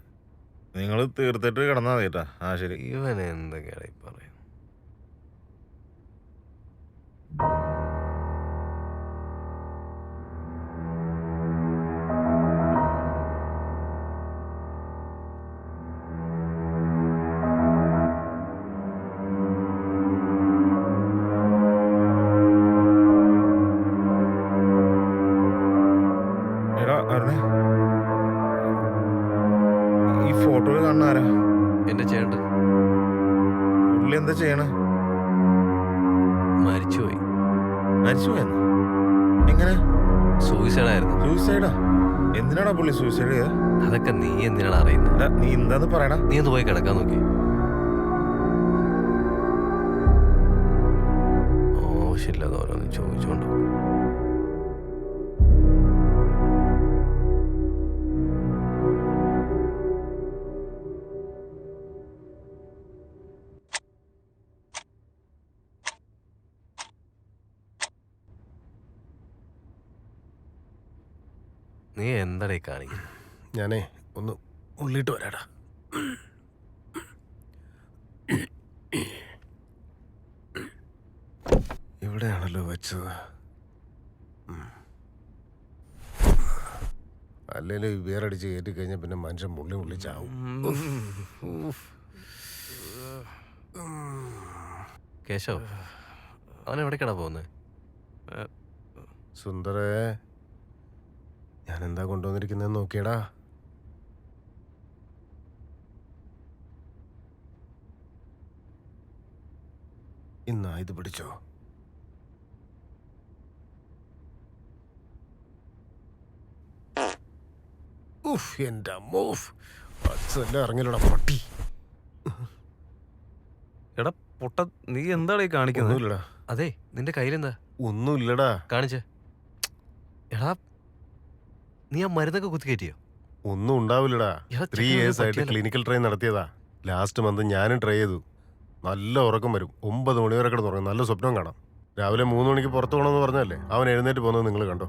നിങ്ങൾ തീർത്തിട്ട് കിടന്നാൽ മതി കേട്ടാ. ആ ശരി. ഇവൻ എന്തൊക്കെയാണ് പറയും? ഈ ഫോട്ടോയിൽ കാണുന്നാരാ? എന്റെ ചേട്ടൻ. പുള്ളി എന്താ ചെയ്യണ? മരിച്ചുപോയി. മരിച്ചുപോയെന്ന്? എങ്ങനെ? സൂയിസൈഡ് ആയിരുന്നു. സൂയിസൈഡാ? എന്തിനാടാ പുള്ളി സൂയിസൈഡ് ചെയ്ത? അതൊക്കെ നീ എന്തിനാണ് അറിയുന്നത്? നീ എന്താന്ന് പറയടാ. നീ ഒന്ന് പോയി കിടക്കാൻ നോക്കി. ഓശില്ലാതെ ഓരോന്ന് ചോദിച്ചോണ്ട്. നീ എന്താടേ കാണിക്കുന്നത്? ഞാനേ ഒന്ന് ഉള്ളിട്ട് വരാടാ. ഇവിടെയാണല്ലോ വെച്ചത്. അല്ലെങ്കിൽ വേറടിച്ച് കയറ്റി കഴിഞ്ഞാൽ പിന്നെ മനുഷ്യൻ മുള്ളി ചാവും. കേശവ്, അവൻ എവിടേക്കാണ് പോകുന്നത്? സുന്ദരേ, ഞാൻ എന്താ കൊണ്ടുവന്നിരിക്കുന്നതെന്ന് നോക്കിയടാ. ഇന്നാ ഇത് പിടിച്ചോ. എന്റെ അമ്മൂഫ്, അച്ഛൻ്റെ ഇറങ്ങിലൂടെ പട്ടി. എടാ പൊട്ട, നീ എന്താണ് ഈ കാണിക്കുന്നത്? ഒന്നുമില്ലടാ, അതെ, നിന്റെ കയ്യിലെന്താ? ഒന്നുമില്ലടാ. കാണിച്ചേ. എടാ, നീ ആ മരുന്നൊക്കെ കുത്തിക്കയറ്റിയോ? ഒന്നും ഉണ്ടാവില്ലടാ. എടാ, 3 years ആയിട്ട് പറ്റിയല്ലോ. ക്ലിനിക്കൽ ട്രൈ നടത്തിയതാ. ലാസ്റ്റ് മന്ത് ഞാനും ട്രൈ ചെയ്തു. നല്ല ഉറക്കം വരും. 9 മണി വരെ കിടന്ന് ഉറങ്ങും. നല്ല സ്വപ്നം കാണാം. രാവിലെ 3 മണിക്ക് പുറത്തു പോകണമെന്ന് പറഞ്ഞല്ലേ, അവൻ എഴുന്നേറ്റ് പോകുന്നത് നിങ്ങൾ കണ്ടോ?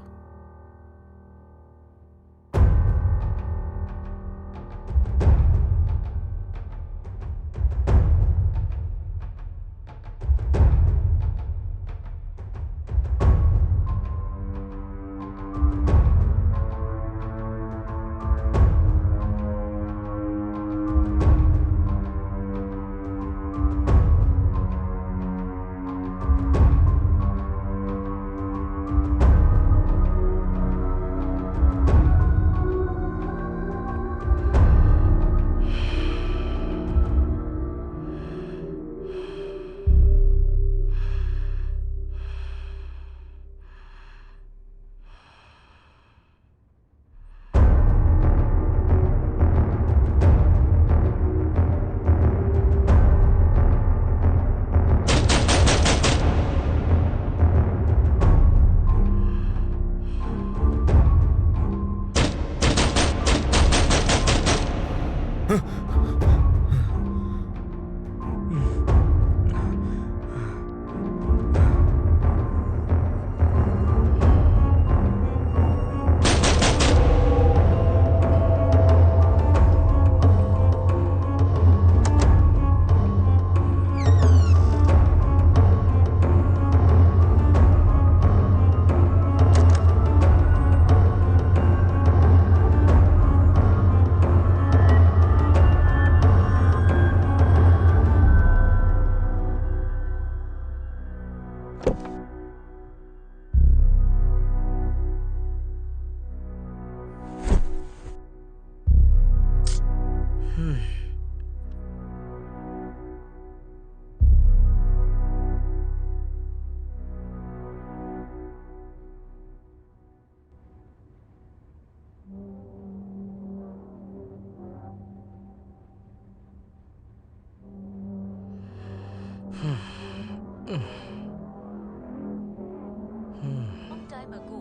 Long time ago,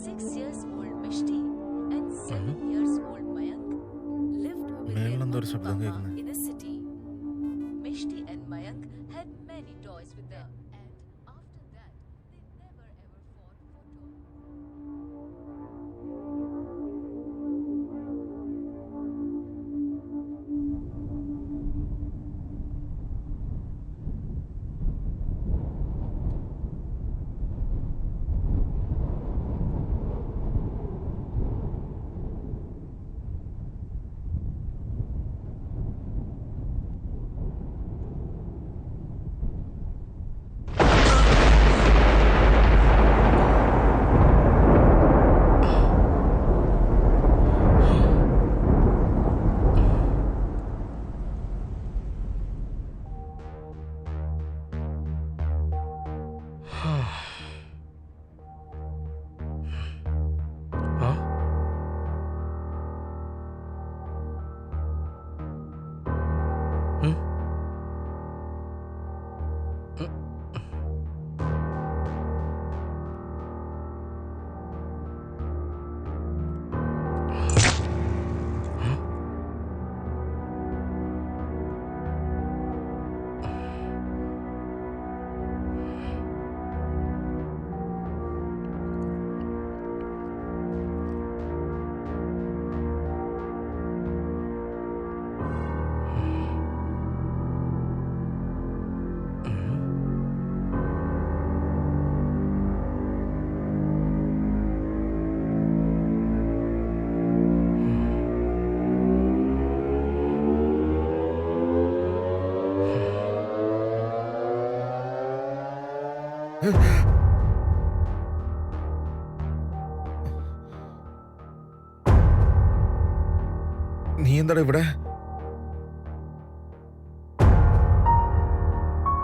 6 years old Mishti and 7 years old Mayank lived with their മേളിലെന്തോ ഒരു ശബ്ദം mama കേൾക്കുന്നെ. in a city. Mishti and Mayank had many toys with them, and after that, they never ever fought for toys. നീ എന്താടാ ഇവിടെ?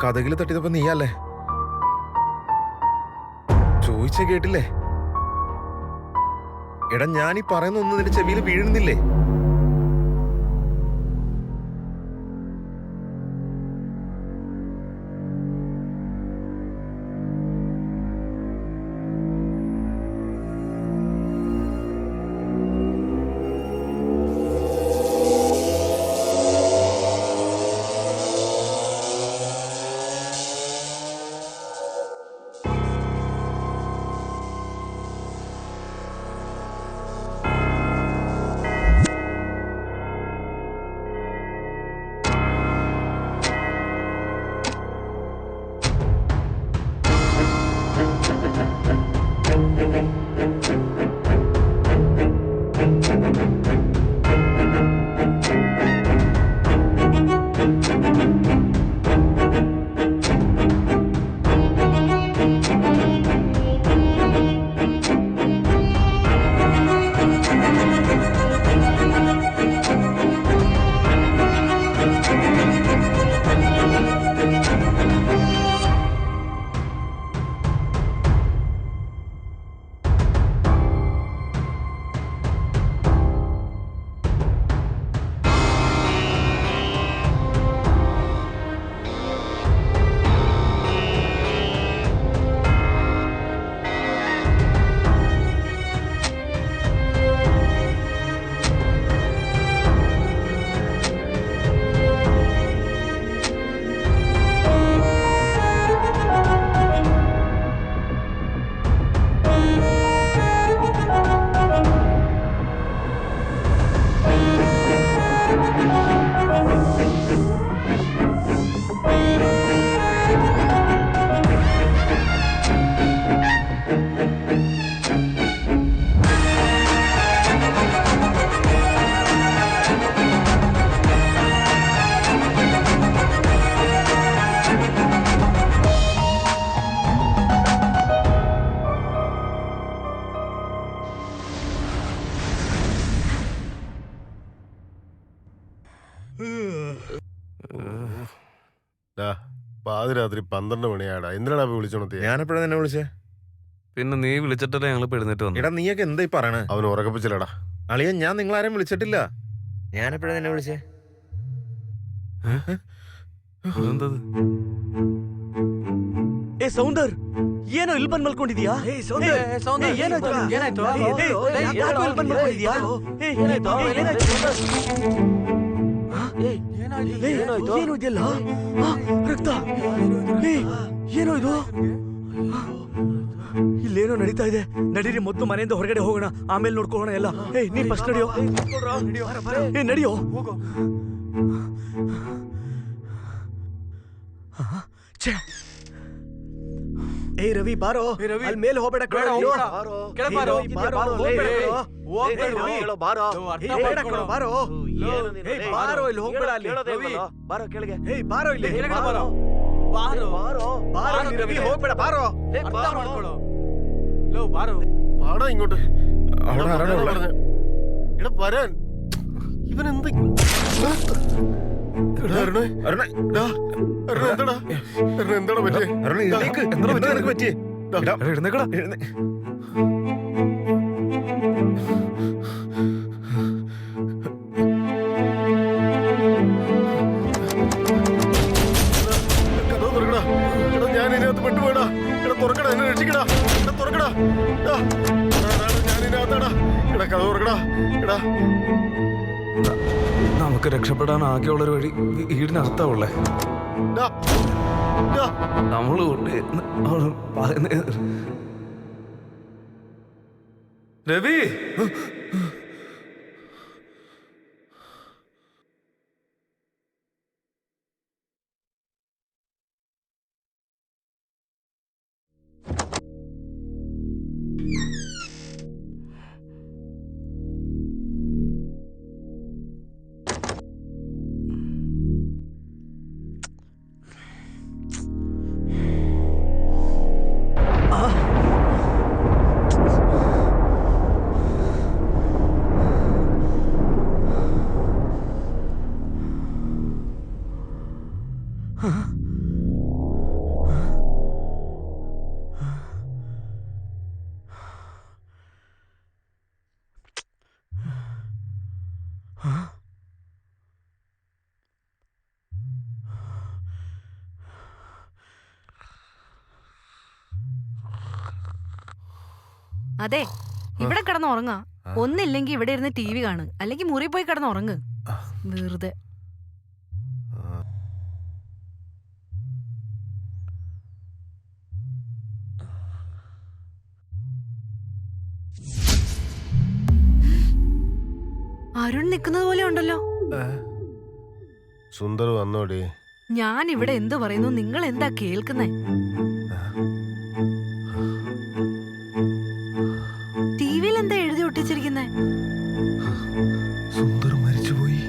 കഥകില് തട്ടിയതപ്പോ നീയല്ലേ? ചോദിച്ച കേട്ടില്ലേ? എടാ ഞാനീ പറയുന്ന ഒന്നും നിന്റെ ചെവിയിൽ വീഴുന്നില്ലേ? പാതിരാത്രി 12 മണിയാടാ. എന്തിനാടാ വിളിച്ചോണത്തിയെ? ഞാനെപ്പോഴാ നിന്നെ വിളിച്ചേ? പിന്നെ നീ വിളിച്ചിട്ടല്ലേ ഞങ്ങൾ എഴുന്നേറ്റ് വന്നു. എടാ നീയൊക്കെ എന്താ ഈ പറയണേ? അവൻ ഉറക്കപ്പിച്ചില്ലടാ. അളിയ ഞാൻ നിങ്ങളാരും വിളിച്ചിട്ടില്ല. ഞാനെപ്പോഴാ നിന്നെ വിളിച്ചേ? അതെന്തത്? ಏ ಸೌಂದರ್ ಏನೋ ಇಲ್ಲಿ ಬಂದ್ ಮಲ್ಕೊಂಡಿದ್ಯಾ? ಏನಾಯ್ತು? ಯಾಕೋ ಇಲ್ಲಿ ಬಂದ್ ಮಲ್ಕೊಂಡಿದ್ಯಾ? ಏನು ಇದೆಲ್ಲ? ರಕ್ತ. ಏನೋ ಇದು? ಇಲ್ಲೇನೋ ನಡೀತಾ ಇದೆ. ನಡೀರಿ, ಮೊದಲು ಮನೆಯಿಂದ ಹೊರಗಡೆ ಹೋಗೋಣ, ಆಮೇಲೆ ನೋಡ್ಕೊಳ್ಳೋಣ ಎಲ್ಲ. ನೀ ಫಸ್ಟ್ ನಡಿಯೋ. ನಡಿಯೋ. ಛೇ. ಏ ರವಿ ಬಾರೋ. ಅಲ್ಲಿ ಮೇಲೆ ಹೋಗ್ಬೇಡ. പാടാ ഇങ്ങോട്ട്. അവിടെ ആരാണ് ഉള്ളത്? എടാ വരാൻ. ഇവൻ എന്ത് എന്താടാ പറ്റിയേ? പറ്റിയേ? എഴുന്നേക്കടാ. ഞാൻ ഇതിനകത്ത് പെട്ടുപോയടാ. എടാ തുറക്കടാ, എന്നെ രക്ഷിക്കടാ. എടാ തുറക്കടാ. ഞാൻ ഇതിനകത്താടാ. എടാ കഥ തുറക്കടാ. എടാ നമുക്ക് രക്ഷപ്പെടാൻ ആകെയുള്ളൊരു വഴി വീടിനകത്താവുള്ളേ. നമ്മള് രവി, അതെ, ഇവിടെ കിടന്ന് ഉറങ്ങാ. ഒന്നില്ലെങ്കിൽ ഇവിടെ ഇരുന്ന് TV കാണും, അല്ലെങ്കിൽ മുറി പോയി കിടന്ന് ഉറങ്ങ്. വെറുതെ. അരുൺ നിക്കുന്നത് പോലെ ഉണ്ടല്ലോ. സുന്ദർ വന്നോടി. ഞാൻ ഇവിടെ എന്തു പറയുന്നു, നിങ്ങൾ എന്താ കേൾക്കുന്നേ? ടിവിയിൽ എന്താ എഴുതി ഒട്ടിച്ചിരിക്കുന്നേ? സുന്ദർ മരിച്ചുപോയി.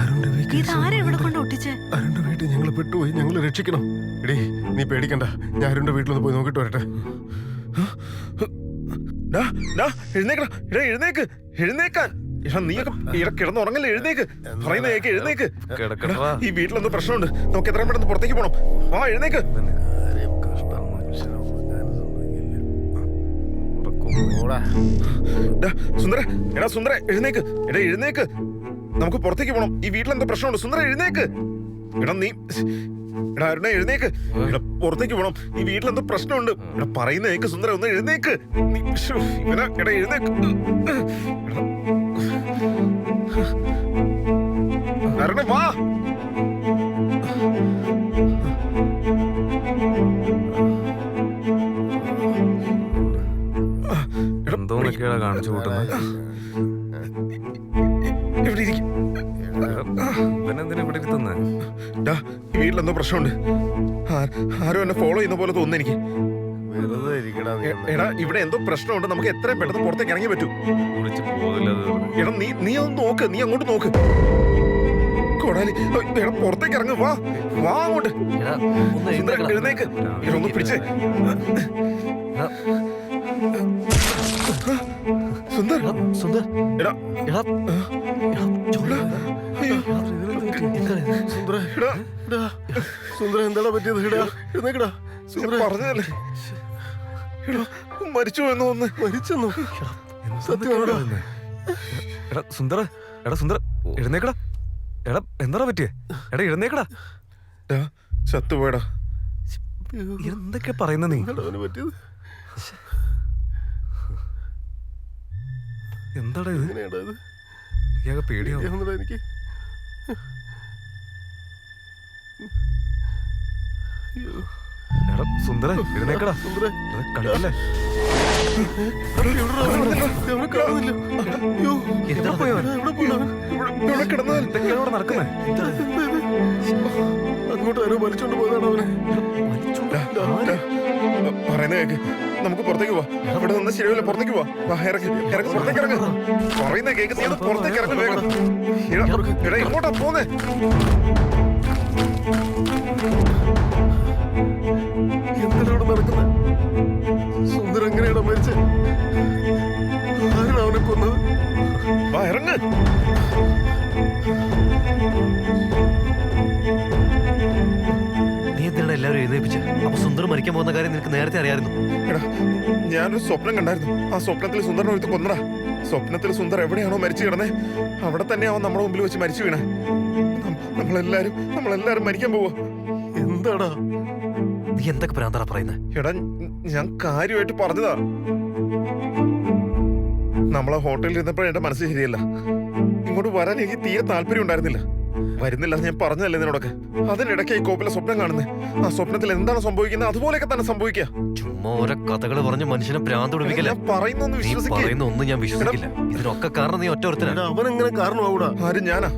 അരുണിന്റെ വീട്ടിൽ ഇതാരാ ഇവിടെ കൊണ്ട് ഒട്ടിച്ചേ? അരുണിന്റെ വീട്ടിൽ ഞങ്ങൾ പെട്ടുപോയി. ഞങ്ങൾ രക്ഷിക്കണം. എടീ, നീ പേടിക്കണ്ട. ഞാൻ അരുണിന്റെ വീട്ടിലൊന്ന് പോയി നോക്കിട്ട് വരട്ടെ. എഴുന്നേക്ക്, എഴുന്നേക്കാൻ. നീയൊക്കെ ഇവിടെ കിടന്നുറങ്ങല്ലേ? എഴുന്നേക്ക്, പറയുന്ന കേക്ക്, എഴുന്നേക്ക്. ഈ വീട്ടിലെന്തോ പ്രശ്നമുണ്ട്. നമുക്ക് എത്രയും പെട്ടെന്ന് പുറത്തേക്ക് പോണം. വാ, എഴുന്നേക്ക്. സുന്ദര, എടാ സുന്ദര, എഴുന്നേക്ക്. എടാ എഴുന്നേക്ക്, നമുക്ക് പുറത്തേക്ക് പോണം. ഈ വീട്ടിലെന്തോ പ്രശ്നമുണ്ട്. സുന്ദര, എഴുന്നേക്ക്. എടാ നീ, എടാ അരുണേ, എഴുന്നേക്ക്. എടാ പുറത്തേക്ക് പോണം. ഈ വീട്ടിലെന്തോ പ്രശ്നമുണ്ട്. എടാ പറയുന്ന കേക്ക് സുന്ദര, ഒന്ന് എഴുന്നേക്ക്. എടാ എഴുന്നേക്ക്. അരുണേ വാ. എന്തോന്നൊക്കെയാ കാണിച്ചു കൂട്ടുന്നത്? ഇവിടെ ഇരിക്കും. ഇവനെന്തിനാ ഇവിടെ ഇരുത്തുന്നേ? ഈ വീട്ടിലെന്തോ പ്രശ്നമുണ്ട്. ആരും എന്നെ ഫോളോ ചെയ്യുന്ന പോലെ തോന്നുന്നു എനിക്ക്. വെറുതെ ഇരിക്കടാ നീ. എടാ ഇവിടെ എന്തോ പ്രശ്നമുണ്ട്. നമുക്ക് എത്രയും പെട്ടെന്ന് പുറത്തേക്ക് ഇറങ്ങി പറ്റൂ. വിളിച്ച് പോകില്ല. എടാ നീ ഒന്ന് നോക്ക്. നീ അങ്ങോട്ട് നോക്ക്. കൊടാലി, എടാ പുറത്തേക്ക് ഇറങ്ങ്. വാ, വാ അങ്ങോട്ട്. സുന്ദര, എഴുന്നേക്ക്. എടാ ഒന്ന് പിടിച്ചേ. സുന്ദർ, സുന്ദർ, എടാ എടാ, സുന്ദര, എന്താടാ പറ്റിയത്? ഇടാ, എഴുന്നേക്കടാ. സുന്ദര പറഞ്ഞല്ലേ, എടാ മരിച്ചു എന്ന് തോന്നുന്നു. മരിച്ചെന്നോ? സത്യമാണോടാ? എടാ സുന്ദര, എടാ സുന്ദര, എഴുന്നേക്കടാ. എടാ എന്താടാ പറ്റിയേ? എടാ എഴുന്നേക്കടാ. ചത്തുപോയടാ. എന്തൊക്കെയാ പറയുന്ന നീ? പറ്റിയത് എന്താടാ ഇത്? എങ്ങനെയാടാ ഇത്? ഇയാൾക്ക് പേടിയാവും. എന്താ എനിക്ക്? എടാ സുന്ദര, എഴുന്നേക്കടാ. സുന്ദര, കളിക്കല്ലേ? കാണുന്നില്ല. അയ്യോ, എവിടെ പോയവൻ? ഇവിടെ കിടന്നാൽ എന്തൊക്കെയാ ഇവിടെ നടക്കുന്നേ? അങ്ങോട്ട് ആരോ വലിച്ചോണ്ട് പോയതാണ് അവനെ. പറയുന്ന കേക്ക്, നമുക്ക് പുറത്തേക്ക് പോവാ. ഇവിടെ നിന്ന് ശരിയല്ല, പുറത്തേക്ക് പോവാ. ഇറങ്ങി പുറത്തേക്ക് ഇറങ്ങ. പറയുന്ന കേക്ക്, നീ ഒന്ന് പുറത്തേക്ക് ഇറങ്ങി വേഗം. എടാ എങ്ങോട്ടാ പോന്നേ? എന്തിനാ ഇവിടെ നടക്കുന്നത്? സുന്ദർ എങ്ങനെയാടാ മരിച്ചേ? ആരാണ് അവനെ കൊന്നത്? വാ ഇറങ്ങ്. നീ എന്തിനാണ് എല്ലാവരും എഴുന്നേപ്പിച്ച്? അപ്പൊ സുന്ദർ മരിക്കാൻ പോകുന്ന കാര്യം നിനക്ക് നേരത്തെ അറിയായിരുന്നു? എടാ ഞാനൊരു സ്വപ്നം കണ്ടായിരുന്നു. ആ സ്വപ്നത്തിൽ സുന്ദറിനെ ഒരുത്ത് കൊന്നടാ. സ്വപ്നത്തിൽ സുന്ദർ എവിടെയാണോ മരിച്ചു കിടന്നേ, അവിടെ തന്നെ അവൻ നമ്മുടെ മുമ്പിൽ വെച്ച് മരിച്ചു വീണേ. നമ്മളെല്ലാരും മരിക്കാൻ പോവാ. എന്താടാ നീ എന്തൊക്കെ ഭ്രാന്താടാ പറയുന്നത്? എടാ ഞാൻ കാര്യമായിട്ട് പറഞ്ഞതാ. നമ്മളെ ഹോട്ടലിൽ ഇരുന്നപ്പോൾ എന്റെ മനസ്സ് ശരിയല്ല. ഇങ്ങോട്ട് വരാൻ എനിക്ക് തീരെ താല്പര്യം ഉണ്ടായിരുന്നില്ല. വരുന്നില്ല ഞാൻ പറഞ്ഞതല്ലേ നിന്നോടൊക്കെ. അതിനിടയ്ക്ക് ഈ കോപ്പിലെ സ്വപ്നം കാണുന്നേ. ആ സ്വപ്നത്തിൽ എന്താണ് സംഭവിക്കുന്നത് അതുപോലെയൊക്കെ തന്നെ സംഭവിക്കുക. ചുമ്മാ ഓരോ കഥകൾ പറഞ്ഞ് മനുഷ്യനെ ഭ്രാന്ത് പിടിപ്പിക്കല്ലേ? ഞാൻ പറയുന്നൊന്നും നീ വിശ്വസിക്കില്ല. പറയുന്ന ഒന്നും ഞാൻ വിശ്വസിക്കില്ല. ഇതിനൊക്കെ കാരണം നീ ഒറ്റ ഒരുത്തനാ. അവനെങ്ങനെ കാരണമാവൂടാ? ആരും ഞാനാ?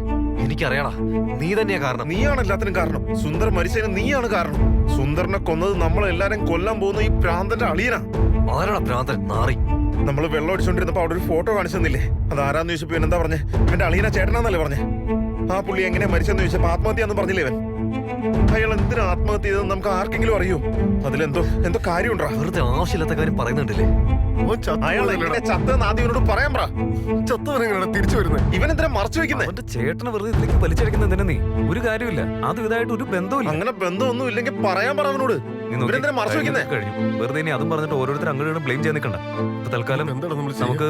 എനിക്കറിയാടാ, നീ തന്നെയാ കാരണം. നീയാണ് എല്ലാത്തിനും കാരണം. സുന്ദർ മരിച്ചതിന് നീയാണ് കാരണം. സുന്ദറിനെ കൊന്നത് നമ്മളെല്ലാരും കൊല്ലാൻ പോകുന്ന ഈ പ്രാന്തന്റെ അളിയനാ. ആരാടാ ഭ്രാന്തൻ? നാറി. നമ്മൾ വെള്ളം അടിച്ചോണ്ടിരുന്നപ്പോ അവിടെ ഒരു ഫോട്ടോ കാണിച്ചു തന്നില്ലേ? അത് ആരാന്ന് ചോദിച്ചപ്പോ എന്താ പറഞ്ഞേ? എന്റെ അളിയനാ ചേട്ടനാന്നല്ലേ പറഞ്ഞേ? ആ പുള്ളി എങ്ങനെയാ മരിച്ചെന്ന് ചോദിച്ചപ്പോ ആത്മഹത്യ എന്ന് പറഞ്ഞില്ലേ ഇവൻ? അയാൾ എന്തിനാ ആത്മഹത്യ ചെയ്തെന്ന് നമുക്ക് ആർക്കെങ്കിലും അറിയോ? അതിലെന്തോ കാര്യമുണ്ടാ? വെറുതെ ആവശ്യമില്ലാത്ത കാര്യം പറയുന്നുണ്ടല്ലേ? അയാൾ എങ്ങനെ ചത്തെന്ന് ആദ്യം ഇവനോട് പറയാൻ പറ. ചത്തവനെങ്ങനെ തിരിച്ചു വരുന്നത്? ഇവനെന്തിനാ മറച്ചു വെക്കുന്നേ? അവന്റെ ചേട്ടനെ വെറുതെ ഇതിലേക്ക് വലിച്ചടിക്കുന്ന എന്തിനാ നീ? ഒരു കാര്യമില്ല, അത് ഇതായിട്ട് ഒരു ബന്ധമില്ല. അങ്ങനെ ബന്ധമൊന്നും ഇല്ലെങ്കിൽ പറയാൻ പറ അവനോട്. നീ നോക്ക്, ഇവനെന്തിനാ മറച്ചു വെക്കുന്നേ? കഴിഞ്ഞു. വെറുതെ ഇനി അതും പറഞ്ഞിട്ട് ഓരോരുത്തർ അങ്ങോട്ട് ബ്ലെയിം ചെയ്യാൻ നിൽക്കണ്ട. ഇപ്പൊ തൽക്കാലം എന്താണ് നമ്മൾ നമുക്ക്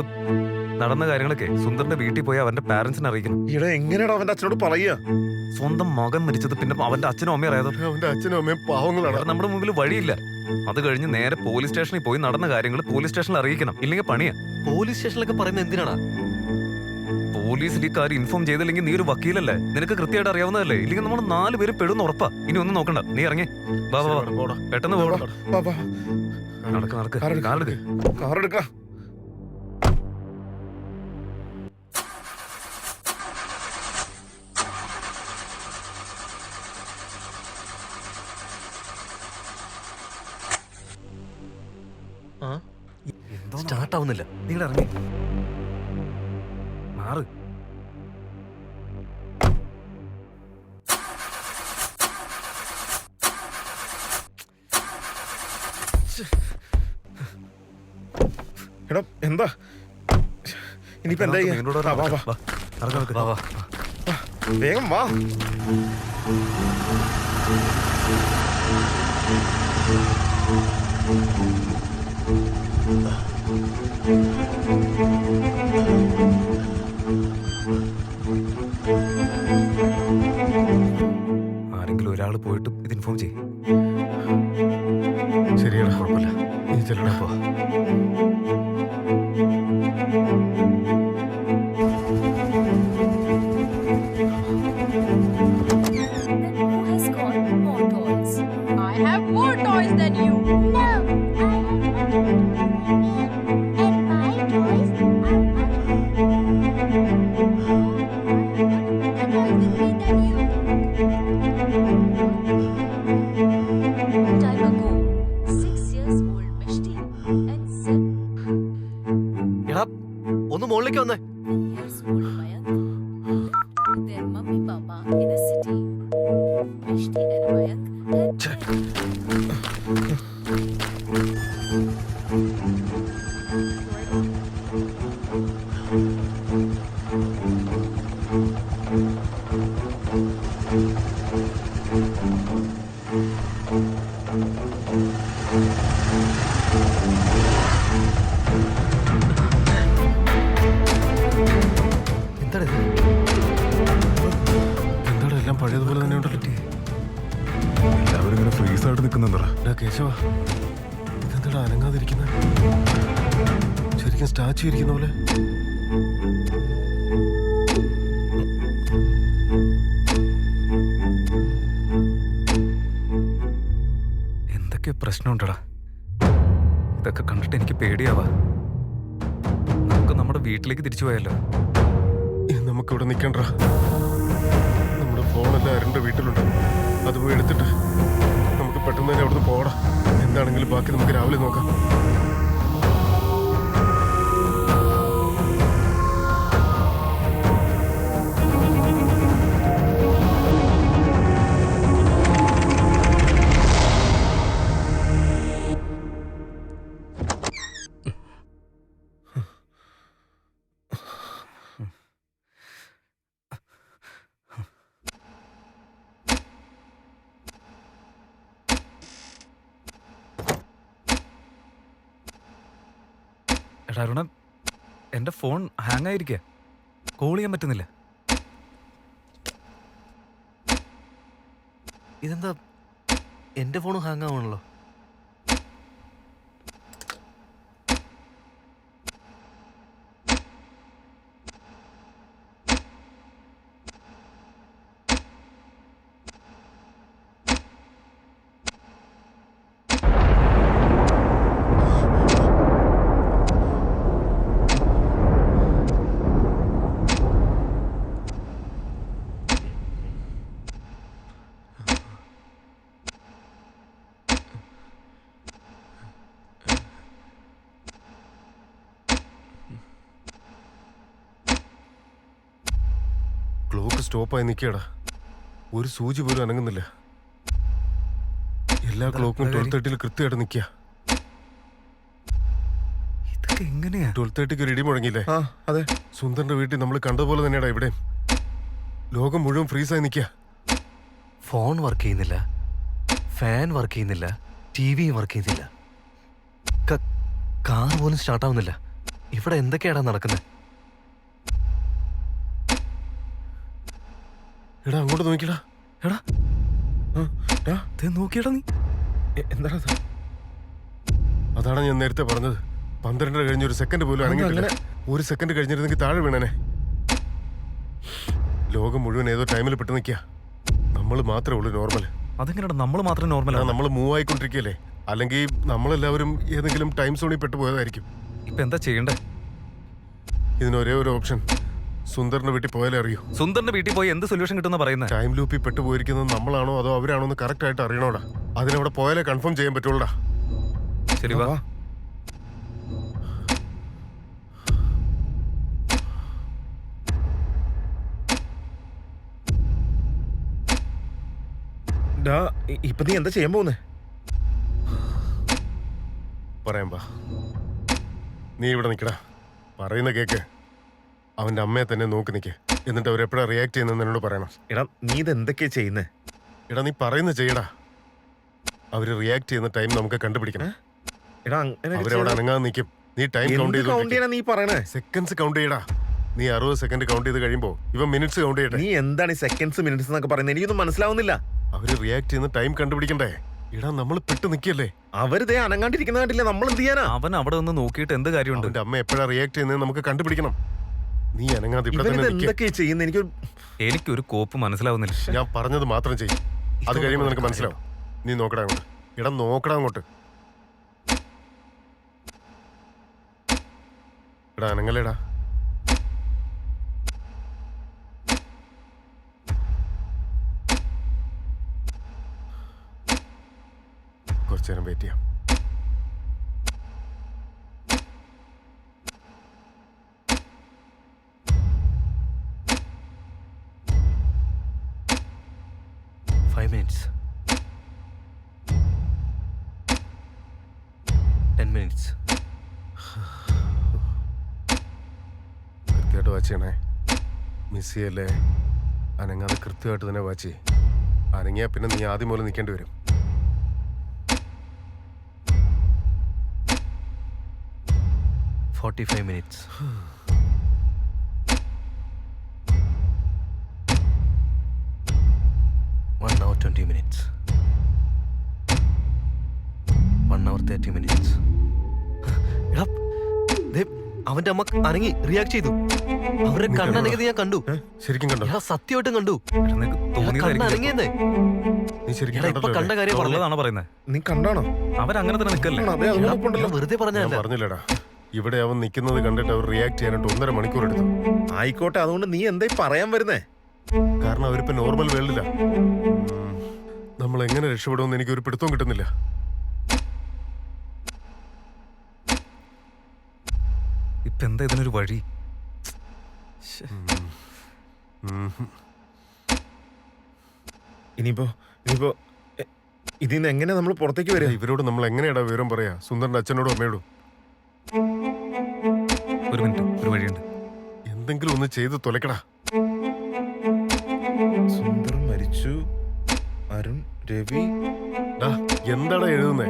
നടന്ന കാര്യങ്ങളൊക്കെ സുന്ദറിന്റെ വീട്ടിൽ പോയി അവന്റെ പാരന്റ്സിനെ അറിയിക്കണം. ഈടെ എങ്ങനെയാടാ അവന്റെ അച്ഛനോട് പറയുക? സ്വന്തം മകൻ മരിച്ചത് പിന്നെ അവന്റെ അച്ഛനും അമ്മയും അറിയാതെ അവന്റെ അച്ഛനും അമ്മയും പാവങ്ങളാണ്. അവിടെ നമ്മുടെ മുമ്പിൽ വഴിയില്ല. അത് കഴിഞ്ഞ് നേരെ പോലീസ് സ്റ്റേഷനിൽ പോയി നടന്ന കാര്യങ്ങൾ പോലീസ് സ്റ്റേഷനിൽ അറിയിക്കണം. ഇല്ലെങ്കിൽ പണിയാ. പോലീസ് സ്റ്റേഷനിലൊക്കെ പറയുന്നത് എന്തിനാണ്? പോലീസിൽ ഈ കാര്യം ഇൻഫോം ചെയ്തില്ലെങ്കിൽ നീ ഒരു വക്കീലല്ലേ, നിനക്ക് കൃത്യമായിട്ട് അറിയാവുന്നതല്ലേ? ഇല്ലെങ്കിൽ നമ്മൾ 4 പേര് പെടുന്ന ഉറപ്പാ. ഇനി ഒന്നും നോക്കണ്ട, നീ ഇറങ്ങി വാ വാ വാ. പെട്ടെന്ന് പോടാ. നടക്ക് കാറെടുക്ക്. കാറെടുക്കാം. സ്റ്റാർട്ട് ആവുന്നില്ല. നിങ്ങൾ ഇറങ്ങി മാറ്. എടാ എന്താ ഇനിയിപ്പോ എന്താ ചെയ്യാ? വാ, വാ, വാ. വാ വാ. വേഗം വാ. ആരെങ്കിലും ഒരാൾ പോയിട്ട് ഇത് ഇൻഫോം ചെയ്യും. ശരിയാണ്, കുഴപ്പമില്ല. നീ ചെല്ലടാ പോ. Who has got more toys? I have more toys than you. No, I have and my toys are Time ago, 6 years old Mishti and 7 എടാ ഒന്ന് മുകളിലേക്ക് വന്നേ. years old Mayank lived with their mummy papa in a city. Mishti and Mayank had എന്താണ് എന്താണ് എല്ലാം പഴയതുപോലെ തന്നെ ഉണ്ടല്ലോ. എല്ലാവരും ഇങ്ങനെ ഫ്രീസ് ആയിട്ട് നിൽക്കുന്നുണ്ടോ? കേശവ, ഇതെന്താടാ അനങ്ങാതിരിക്കുന്നത്? ശരിക്കും സ്റ്റാച്ചു ഇരിക്കുന്ന പോലെ. എന്തൊക്കെ പ്രശ്നമുണ്ടടാ? ഇതൊക്കെ കണ്ടിട്ട് എനിക്ക് പേടിയാവാ. നമുക്ക് നമ്മുടെ വീട്ടിലേക്ക് തിരിച്ചു പോയല്ലോ. ഇനി നമുക്കിവിടെ നിൽക്കണ്ട. നമ്മുടെ ഫോണെല്ലാം അരണ്ട വീട്ടിലുണ്ട്. അത് പോയി എടുത്തിട്ട് നമുക്ക് പെട്ടെന്ന് തന്നെ അവിടുന്ന് പോടാ. എന്താണെങ്കിലും ബാക്കി നമുക്ക് രാവിലെ നോക്കാം. എടാ അരുണ, എൻ്റെ ഫോൺ ഹാങ് ആയിരിക്കുക. കോൾ ചെയ്യാൻ പറ്റുന്നില്ല. ഇതെന്താ എന്റെ ഫോൺ ഹാങ് ആവണല്ലോ? ക്ലോക്ക് സ്റ്റോപ്പായി നിൽക്കടാ. ഒരു സൂചി പോലും അനങ്ങുന്നില്ല. എല്ലാ ക്ലോക്കും 12:30 കൃത്യമായിട്ട് നിൽക്കുക. ഇതൊക്കെ എങ്ങനെയാ? 12:30 ഒരു ഇടി മുഴങ്ങിയില്ലേ? ആ അതെ. സുന്ദറിന്റെ വീട്ടിൽ നമ്മൾ കണ്ടതുപോലെ തന്നെയാടാ ഇവിടെ. ലോകം മുഴുവൻ ഫ്രീസായി നിൽക്കുക. ഫോൺ വർക്ക് ചെയ്യുന്നില്ല, ഫാൻ വർക്ക് ചെയ്യുന്നില്ല, ടി വിയും വർക്ക് ചെയ്യുന്നില്ല, കാർ പോലും സ്റ്റാർട്ട് ആവുന്നില്ല. ഇവിടെ എന്തൊക്കെയാടാ നടക്കുന്നത്? എടാ അങ്ങോട്ട് നോക്കിടാ. എടാ നോക്കിയടാ നീ. എന്താ അതാണ് ഞാൻ നേരത്തെ പറഞ്ഞത്. 12 കഴിഞ്ഞ ഒരു സെക്കൻഡ് പോലും അനങ്ങിയിട്ടില്ല. ഒരു സെക്കൻഡ് കഴിഞ്ഞിരുന്നെങ്കിൽ താഴെ വീണനെ. ലോകം മുഴുവൻ ഏതോ ടൈമിൽ പെട്ട് നിൽക്കുക. നമ്മൾ മാത്രമേ ഉള്ളൂ നോർമൽ. അതെങ്ങനെയാ നമ്മൾ മാത്രം നോർമലാണ്? നമ്മൾ മൂവ് ആയിക്കൊണ്ടിരിക്കുകയല്ലേ. അല്ലെങ്കിൽ നമ്മളെല്ലാവരും ഏതെങ്കിലും ടൈം സോണിൽ പെട്ടുപോയതായിരിക്കും. ഇപ്പൊ എന്താ ചെയ്യണ്ടേ? ഇതിന് ഒരേ ഒരു ഓപ്ഷൻ, സുന്ദറിന്റെ വീട്ടിൽ പോയാലേ അറിയൂ. സുന്ദറിന്റെ വീട്ടിൽ പോയി എന്ത് സൊല്യൂഷൻ കിട്ടുന്ന പറയുന്നത്? ടൈം ലൂപ്പിൽ പെട്ടുപോയിരിക്കുന്നത് നമ്മളാണോ അതോ അവരാണോ എന്ന് കറക്റ്റ് ആയിട്ട് അറിയണോടാ. അതിനവിടെ പോയാലേ കൺഫേം ചെയ്യാൻ പറ്റുള്ളൂടാ. ശരി വാ. ഇപ്പൊ നീ എന്താ ചെയ്യാൻ പോകുന്നേ? പറയാം പാ. നീ ഇവിടെ നിൽക്കടാ. പറയുന്ന കേക്ക്. അവന്റെ അമ്മയെ തന്നെ നോക്കി നിൽക്ക്. എന്നിട്ട് അവരെപ്പോഴാ റിയാക്ട് ചെയ്യുന്നതെന്ന് എന്നോട് പറയണം. എടാ നീ ഇത് എന്തൊക്കെയാ ചെയ്യുന്നേ? എടാ നീ പറയുന്നത് ചെയ്യടാ. അവര് റിയാക്ട് ചെയ്യുന്ന ടൈം നമുക്ക് കണ്ടുപിടിക്കണം. എടാ അവരവിടെ അനങ്ങാതെ നിൽക്കും. നീ ടൈം കൗണ്ട് ചെയ്ത് നീ പറയണേ. സെക്കൻഡ്സ് കൗണ്ട് ചെയ്യടാ. നീ 60 സെക്കൻഡ് കൗണ്ട് ചെയ്ത് കഴിയുമ്പോ ഇവ മിനിറ്റ്സ് കൗണ്ട് ചെയ്യട്ടെ. നീ എന്താണ് ഈ സെക്കൻഡ്സ് മിനിറ്റ്സ് എന്നൊക്കെ പറയുന്നത്? എനിക്കൊന്നും മനസ്സിലാവുന്നില്ല. അവര് റിയാക്ട് ചെയ്യുന്ന ടൈം കണ്ടുപിടിക്കണ്ടേ? ഇടാ നമ്മൾ പെട്ട് നിൽക്കല്ലേ. അവരിതേ അനങ്ങാണ്ടിരിക്കുന്ന കണ്ടില്ല. നമ്മൾ എന്ത് ചെയ്യാനാ? അവൻ അവിടെ ഒന്ന് നോക്കിയിട്ട് എന്ത് കാര്യമുണ്ട്? അവന്റെ അമ്മ എപ്പോഴാ റിയാക്ട് ചെയ്യുന്നത് നമുക്ക് കണ്ടുപിടിക്കണം. നീ അനങ്ങാതെ ഇവിടെ തന്നെ നിൽക്ക്. എന്തൊക്കെയാ ചെയ്യുന്നത്? എനിക്കൊരു കോപ്പ് മനസ്സിലാവുന്നില്ല. ഞാൻ പറഞ്ഞത് മാത്രം ചെയ്യും. അത് കഴിയുമ്പോൾ നിനക്ക് മനസ്സിലാവും. നീ നോക്കടാ അങ്ങോട്ട്. ഇടാ നോക്കടാ അങ്ങോട്ട്. എടാ അനങ്ങലേടാ. കുറച്ചു നേരം വെയിറ്റ് ചെയ്യാം. minutes. 10 minutes. കൃത്യമായിട്ട് വാച്ച് ചെയ്യണേ. മിസ് ചെയ്യല്ലേ. അനങ്ങാതെ കൃത്യമായിട്ട് തന്നെ വാച്ച് ചെയ്യ്. അനങ്ങിയാ പിന്നെ നീ ആദ്യം പോലെ നിൽക്കേണ്ടി വരും. $45 minutes. 1 hour 20 minutes. 1 hour 30 minutes. എടാ, ദേ, അവന്റെ അമ്മ അനങ്ങി റിയാക്ട് ചെയ്തു. അവരുടെ കണ്ണനങ്ങിയത് ഞാൻ കണ്ടു. ശരിക്കും കണ്ടോ? ഞാൻ സത്യമായിട്ടും കണ്ടു. കണ്ണനങ്ങിയെന്നേ. നീ ശരിക്കും ഇപ്പൊ കണ്ട കാര്യം പറഞ്ഞതാണ് പറയുന്നത്. നീ കണ്ടാണോ? അവരങ്ങനെ തന്നെ നിൽക്കല്ലേ? വെറുതെ പറഞ്ഞല്ല. പറഞ്ഞില്ലടാ. ഇവിടെ അവൻ നിൽക്കുന്നത് കണ്ടിട്ട് അവർ റിയാക്ട് ചെയ്യാനായിട്ട് 1.5 മണിക്കൂർ എടുത്തു. ആയിക്കോട്ടെ, അതുകൊണ്ട് നീ എന്തായി പറയാൻ വരുന്നേ? കാരണം അവരിപ്പോ നോർമൽ വേൾഡില്ല. നമ്മൾ എങ്ങനെ രക്ഷപ്പെടുമെന്ന് എനിക്ക് ഒരു പിടുത്തവും കിട്ടുന്നില്ല. ഇപ്പൊ എന്താ ഇതിനൊരു വഴി? ഇനിയിപ്പോ ഇതിന്ന് എങ്ങനെ നമ്മൾ പുറത്തേക്ക് വരിക? ഇവരോട് നമ്മൾ എങ്ങനെയാടാ വിവരം പറയാ? സുന്ദറിന്റെ അച്ഛനോടും അമ്മയോടും. ഒരു മിനിറ്റ്, ഒരു വഴിയുണ്ട്. എന്തെങ്കിലും ഒന്ന് ചെയ്ത് തൊലക്കടാ. സുന്ദർ മരിച്ചു, അരുൺ, രവി. എന്താടാ എഴുതുന്നേ?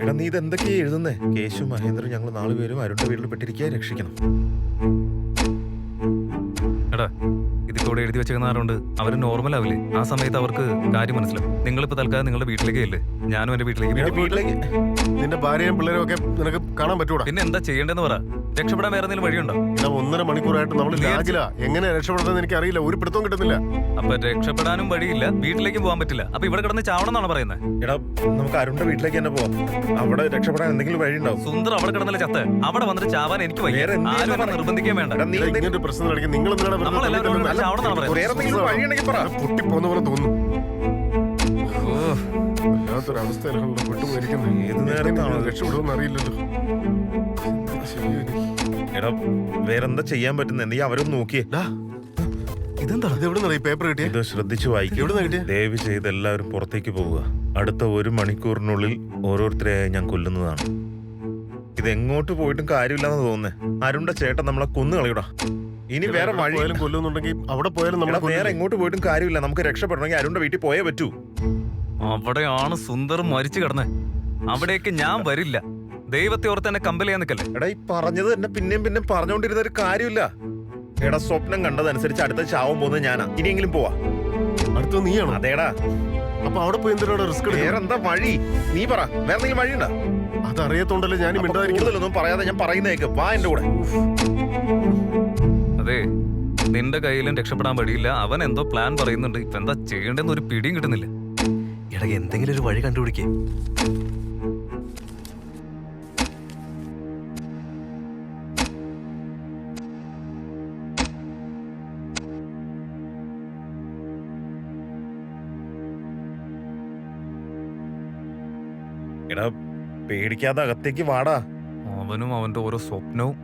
എടാ നീ ഇത് എന്തൊക്കെയാ എഴുതുന്നേ? കേശു, മഹേന്ദ്രൻ, ഞങ്ങൾ 4 പേരും അരുണിന്റെ വീട്ടിൽ പെട്ടിരിക്കുക, രക്ഷിക്കണം. എടാ ഇതിലൂടെ എഴുതി വെച്ചേക്കുന്നാറുണ്ട് അവര് നോർമൽ ആവില്ലേ? ആ സമയത്ത് അവർക്ക് കാര്യം മനസ്സിലാവും. നിങ്ങളിപ്പോ തൽക്കാലം നിങ്ങളുടെ വീട്ടിലേക്ക് ഇല്ലേ? ഞാനും എന്റെ വീട്ടിലേക്ക്. നിന്റെ ഭാര്യയും പിള്ളേരും ഒക്കെ നിനക്ക് കാണാൻ പറ്റൂടാ? പിന്നെ എന്താ ചെയ്യേണ്ടതെന്ന് പറ. രക്ഷപ്പെടാൻ വേറെ എന്തെങ്കിലും വഴിയുണ്ടോ? 1.5 മണിക്കൂറായിട്ട് നമ്മൾ ലാഗിലാ. എങ്ങനെ രക്ഷപ്പെടുന്നത് എനിക്ക് അറിയില്ല. ഒരു പിടുത്തവും കിട്ടുന്നില്ല. അപ്പൊ രക്ഷപ്പെടാനും വഴിയില്ല, വീട്ടിലേക്കും പോകാൻ പറ്റില്ല. അപ്പൊ ഇവിടെ കിടന്ന് ചാവണം എന്നാണ് പറയുന്നത്. എടാ നമുക്ക് അരുണിന്റെ വീട്ടിലേക്ക് തന്നെ പോവാം. അവിടെ രക്ഷപ്പെടാൻ എന്തെങ്കിലും വഴിയുണ്ടാവും. സുന്ദർ അവിടെ കിടന്നല്ലേ ചത്ത്. അവിടെ വന്നിട്ട് ചാവാൻ എനിക്ക് വയ്യ. വേറെ ആരും എന്നെ നിർബന്ധിക്കാൻ വേണ്ട. ഇങ്ങനൊരു പ്രശ്നം കളിക്കും. നിങ്ങൾ പൊട്ടിപ്പോന്ന പോലെ തോന്നുന്നു. വല്ലാത്തൊരവസ്ഥയിലാണ് പെട്ടുപോയിരിക്കുന്നത്. ഏത് നേരത്താണ് രക്ഷപ്പെടുമെന്ന് അറിയില്ലല്ലോ. എടാ വേറെന്താ ചെയ്യാൻ പറ്റുന്നത്? നീ അവരൊന്ന് നോക്കിയേ. ഇതെന്താ? ഇതെവിടെ ഈ പേപ്പർ കിട്ടിയ? ഇത് ശ്രദ്ധിച്ചു വായിക്കും. എവിടുന്നാ കിട്ടിയെ? ദയവ് ചെയ്ത് എല്ലാവരും പുറത്തേക്ക് പോവുക. അടുത്ത 1 മണിക്കൂറിനുള്ളിൽ ഓരോരുത്തരെയായി ഞാൻ കൊല്ലുന്നതാണ്. ഇത് എങ്ങോട്ട് പോയിട്ടും കാര്യമില്ലെന്ന് തോന്നുന്നേ. അരുണ്ട ചേട്ടൻ നമ്മളെ കൊന്നു കളയൂടാ. ഇനി വേറെ വഴി പോയാലും കൊല്ലുന്നുണ്ടെങ്കിൽ അവിടെ പോയാലും എടാ, നമ്മൾ വേറെ എങ്ങോട്ട് പോയിട്ടും കാര്യമില്ല. നമുക്ക് രക്ഷപ്പെടണമെങ്കിൽ അരുണിന്റെ വീട്ടിൽ പോയേ പറ്റൂ. അവിടെയാണ് സുന്ദർ മരിച്ചു കിടന്നേ. അവിടേക്ക് ഞാൻ വരില്ല. ദൈവത്തെ ഓർത്ത് എന്നെ കമ്പൽ ചെയ്യാൻ നിൽക്കല്ലേ. എടാ, ഈ പറഞ്ഞത് തന്നെ പിന്നെയും പറഞ്ഞുകൊണ്ടിരുന്ന ഒരു കാര്യമില്ല. എടാ, സ്വപ്നം കണ്ടതനുസരിച്ച് അടുത്ത ചാവും പോകുന്നത് ഞാനാ. ഇനിയെങ്കിലും പോവാ. അടുത്ത നീയാണോ? അതേടാ. അപ്പൊ അവിടെ പോയി എന്തിനാണ് റിസ്ക്? വേറെന്താ വഴി? നീ പറ. വേറെ എന്തെങ്കിലും വഴിയുണ്ടോ? അതറിയത്തോണ്ടല്ലേ ഞാൻ അപ്പൊ മിണ്ടാതിരിക്കുന്നത്. കൂടുതലൊന്നും പറയാതെ ഞാൻ പറയുന്നേക്ക്. വാ എന്റെ കൂടെ. അതെ, നിന്റെ കയ്യിലും രക്ഷപ്പെടാൻ വഴിയില്ല. അവൻ എന്തോ പ്ലാൻ പറയുന്നുണ്ട്. ഇപ്പൊ എന്താ ചെയ്യേണ്ടെന്ന് ഒരു പിടിയും കിട്ടുന്നില്ല. എടാ എന്തെങ്കിലും ഒരു വഴി കണ്ടുപിടിക്കേ. എടാ, പേടിക്കാതെ അകത്തേക്ക് വാടാ. അവനും അവന്റെ ഓരോ സ്വപ്നവും.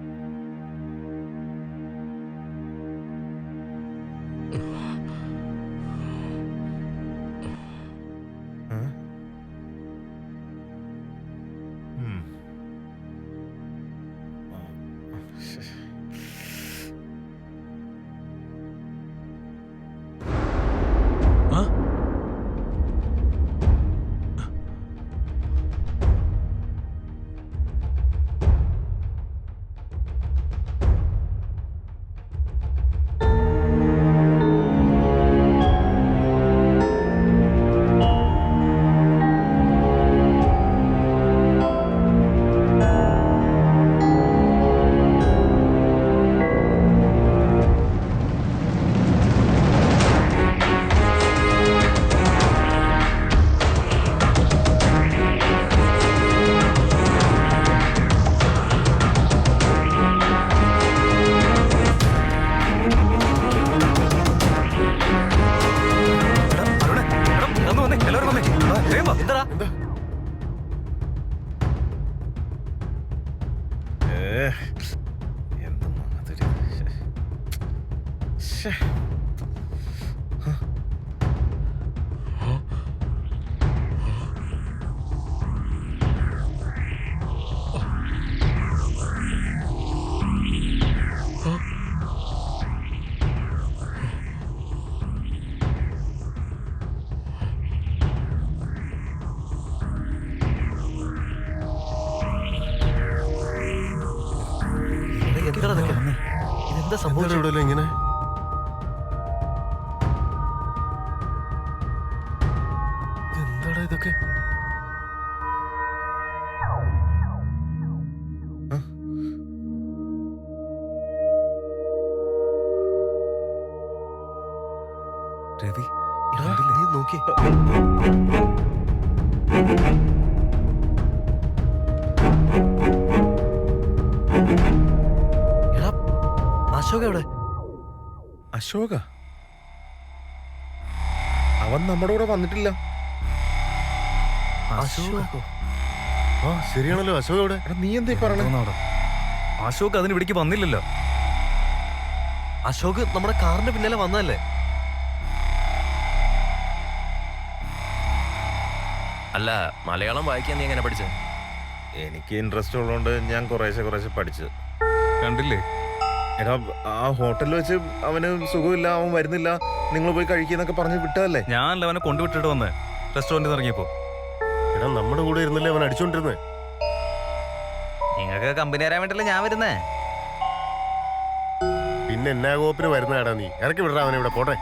ഇതെന്താ സംഭവിച്ചത്? ഇവിടെ ഇങ്ങനെ എന്താടാ ഇതൊക്കെ? രവി, നീ നോക്കി. എടാ, അശോക് എവിടെ? അശോക? അവൻ നമ്മുടെ കൂടെ വന്നിട്ടില്ല. അശോക്? ആ ശരിയാണല്ലോ, അശോക് എവിടെ? എടാ, നീ എന്താ പറയണേ? അശോക് അതിന് ഇവിടേക്ക് വന്നില്ലല്ലോ. അശോക് നമ്മുടെ കാറിന്റെ പിന്നാലെ വന്നതല്ലേ? അല്ല, മലയാളം വായിക്കാൻ നീ എങ്ങനെ പഠിച്ചത്? എനിക്ക് ഇൻട്രസ്റ്റ് ഉള്ളതുകൊണ്ട് ഞാൻ കുറേശ്ശെ പഠിച്ചത്. കണ്ടില്ലേ? എടാ, ആ ഹോട്ടലിൽ വെച്ച് അവന് സുഖമില്ല, അവൻ വരുന്നില്ല, നിങ്ങൾ പോയി കഴിക്കുന്നൊക്കെ പറഞ്ഞ് വിട്ടതല്ലേ? ഞാൻ അവനെ കൊണ്ടുവിട്ടിട്ട് വന്ന് റെസ്റ്റോറന്റിൽ നിന്ന് ഇറങ്ങിയപ്പോ. എടാ, നമ്മുടെ കൂടെ ഇരുന്നല്ലേ അവൻ അടിച്ചോണ്ടിരുന്നേ. നിങ്ങൾക്ക് കമ്പനി തരാൻ വേണ്ടിയല്ലേ ഞാൻ വരുന്നേ. പിന്നെ എന്നാ കോപ്പിന് വരുന്നതാടാ നീ? ഇറക്കി വിടറാ അവനെ. ഇവിടെ പോട്ടെ.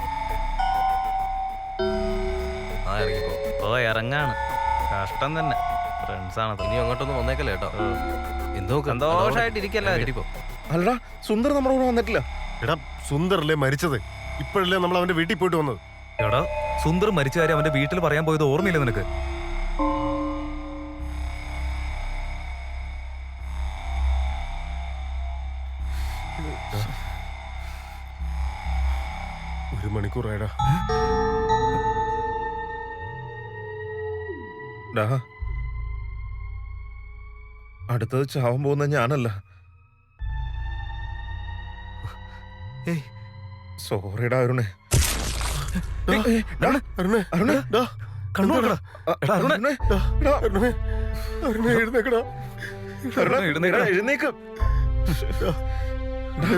ആ ഇറങ്ങിപ്പോ. ഓ, ഇറങ്ങാണ്. കഷ്ടം തന്നെ. ഫ്രണ്ട്സാണ്. ഇനി അങ്ങോട്ടൊന്നും വന്നേക്കല്ലേ കേട്ടോ. എന്തോ സന്തോഷായിട്ടിരിക്കല്ലോ. അല്ലടാ, സുന്ദർ നമ്മുടെ കൂടെ വന്നിട്ടില്ല. എടാ, സുന്ദറല്ലേ മരിച്ചത്? ഇപ്പോഴല്ലേ നമ്മൾ അവന്റെ വീട്ടിൽ പോയിട്ട് വന്നത്. എടാ, സുന്ദർ മരിച്ച കാര്യം അവന്റെ വീട്ടിൽ പറയാൻ പോയത് ഓർമ്മയില്ല നിനക്ക്? ഒരു മണിക്കൂറായടാ. അടുത്തത് ചാവാൻ പോകുന്ന ഞാനല്ല. ഏയ്, സോറിടാ അരുണേ. അരുണേ, അരുണേ, ഡാ, കണ്ണു തുറക്കടാ. എടാ, അരുണേ. അരുണേ, എടാ, അരുണേ, അരുണേ, എഴുന്നേക്കടാ. അരുണേ, എഴുന്നേക്കടാ. എടാ, എഴുന്നേക്ക്.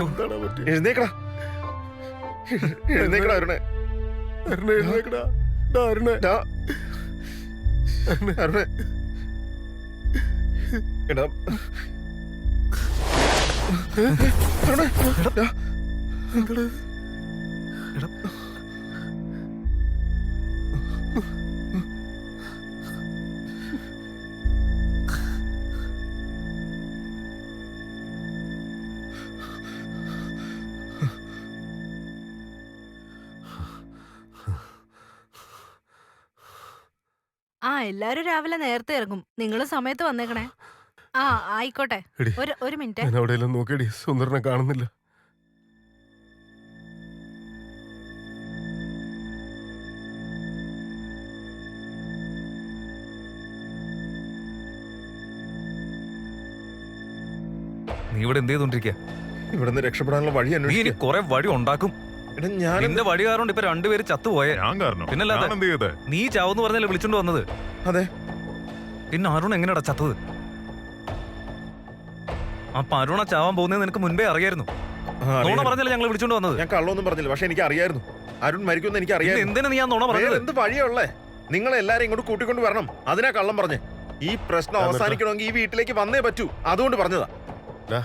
എന്താടാ പറ്റിയെ? എഴുന്നേക്കടാ. എഴുന്നേക്കടാ അരുണേ. അരുണേ, എഴുന്നേക്കടാ. ഡാ, അരുണേ, ഡാ, അരുണേ, അരുണേ. എടാ അരുണേ, ഡാ. എന്താടാ? ആ എല്ലാരും രാവിലെ നേരത്തെ ഇറങ്ങും. നിങ്ങൾ സമയത്ത് വന്നേക്കണേ. ആ ആയിക്കോട്ടെ. എടി, ഒരു മിനിറ്റ്. ഞാൻ അവിടെയെല്ലാം നോക്കിയടി, സുന്ദരനെ കാണുന്നില്ല. നീ ഇവിടെ എന്ത് ചെയ്തോണ്ടിരിക്കുക? ഇവിടുന്ന് രക്ഷപ്പെടാനുള്ള വഴി നീ ഇനി അന്വേഷിക്കും. കുറെ വഴി ഉണ്ടാക്കും. എടാ ഞാൻ നിന്റെ വഴി കാരണം ഇപ്പൊ രണ്ടുപേര് ചത്തുപോയെ. ഞാൻ കാരണം പിന്നല്ലാതെ. ഞാൻ എന്ത് ചെയ്തേ? നീ ചാവെന്ന് പറഞ്ഞല്ലേ വിളിച്ചോണ്ട് വന്നത്? അതെ. പിന്നെ അരുൺ എങ്ങനെയാടാ ചത്തത്? അപ്പൊ അരുണ ചാവാൻ പോകുന്നത് നിനക്ക് മുൻപേ അറിയായിരുന്നു. നുണ പറഞ്ഞല്ലേ ഞങ്ങൾ വിളിച്ചോണ്ട് വന്നത്? ഞാൻ കള്ളൊന്നും പറഞ്ഞില്ല, പക്ഷെ എനിക്ക് അറിയായിരുന്നു അരുൺ മരിക്കുമെന്ന് എനിക്ക് പിന്നെ അറിയായിരുന്നു. എന്തിനാ നീ ആ നുണ വേറെ പറഞ്ഞത്? എന്ത് വഴിയുള്ളേ? നിങ്ങൾ എല്ലാരും ഇങ്ങോട്ട് കൂട്ടിക്കൊണ്ട് വരണം, അതിനാ കള്ളം പറഞ്ഞേ. ഈ പ്രശ്നം അവസാനിക്കണമെങ്കിൽ ഈ വീട്ടിലേക്ക് വന്നേ പറ്റൂ, അതുകൊണ്ട് പറഞ്ഞതാ. ഡാ,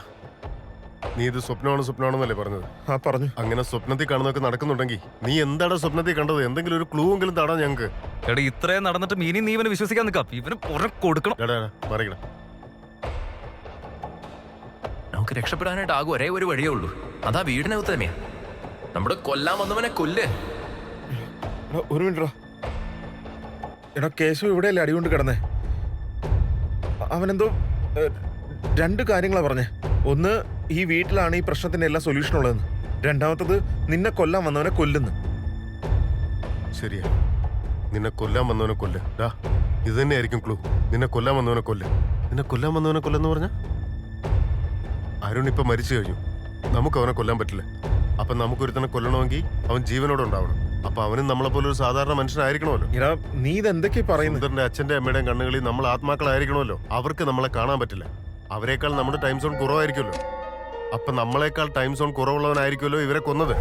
നീ ഇത് സ്വപ്നമാണെന്നല്ലേ പറഞ്ഞത്? ആ പറഞ്ഞു. അങ്ങനെ സ്വപ്നത്തിൽ കാണുന്നതൊക്കെ നടക്കുന്നുണ്ടെങ്കിൽ നീ എന്താണ് സ്വപ്നത്തിൽ കണ്ടത്? എന്തെങ്കിലും ഒരു ക്ലൂ എങ്കിലും തടാ ഞങ്ങക്ക്. എടാ ഇത്രയും നടന്നിട്ട് ഇനി നീ ഇവനെ വിശ്വസിക്കാൻ നിൽക്കാം. ഇവന് പുറം കൊടുക്കണം. എടാ, മറികട. നമുക്ക് രക്ഷപ്പെടാനായിട്ട് ആകെ ഒരേ ഒരു വഴിയേ ഉള്ളൂ. അതാ വീടിനകത്ത് തന്നെയാ. നമ്മുടെ കൊല്ലാൻ വന്നവനെ കൊല്ല്. എടാ, ഒരു മിനിറ്റ്. എടാ കേശു ഇവിടെയല്ലേ അടികൊണ്ട് കിടന്നേ? അവനെന്തോ രണ്ട് കാര്യങ്ങളാ പറഞ്ഞേ. ഒന്ന്, ഈ വീട്ടിലാണ് ഈ പ്രശ്നത്തിന്റെ എല്ലാ സൊല്യൂഷൻ ഉള്ളതെന്ന്. രണ്ടാമത്തത്, നിന്നെ കൊല്ലാൻ വന്നവനെ കൊല്ലുന്നു. ശരിയാ, നിന്നെ കൊല്ലാൻ വന്നവനെ കൊല്ല്. ഡാ, ഇത് തന്നെയായിരിക്കും ക്ലൂ. നിന്നെ കൊല്ലാൻ വന്നവനെ കൊല്ല്. നിന്നെ കൊല്ലാൻ വന്നവനെ കൊല്ലെന്ന് പറഞ്ഞ അരുൺ ഇപ്പൊ മരിച്ചു കഴിഞ്ഞു. നമുക്ക് അവനെ കൊല്ലാൻ പറ്റില്ല. അപ്പൊ നമുക്കൊരുത്തനെ കൊല്ലണമെങ്കിൽ അവൻ ജീവനോടെ ഉണ്ടാവണം. അപ്പൊ അവനും നമ്മളെ പോലെ ഒരു സാധാരണ മനുഷ്യനായിരിക്കണമല്ലോ. എടാ നീ ഇതെന്തൊക്കെയാ പറയുന്നത്? സുന്ദറിന്റെ അച്ഛന്റെ അമ്മയുടെയും കണ്ണുകളിൽ നമ്മൾ ആത്മാക്കളായിരിക്കണമല്ലോ. അവർക്ക് നമ്മളെ കാണാൻ പറ്റില്ല. അവരെക്കാൾ നമ്മുടെ ടൈം സോൺ കുറവായിരിക്കുമല്ലോ. അപ്പൊ നമ്മളെക്കാൾ ടൈം സോൺ കുറവുള്ളവനായിരിക്കുമല്ലോ ഇവരെ കൊന്നത്.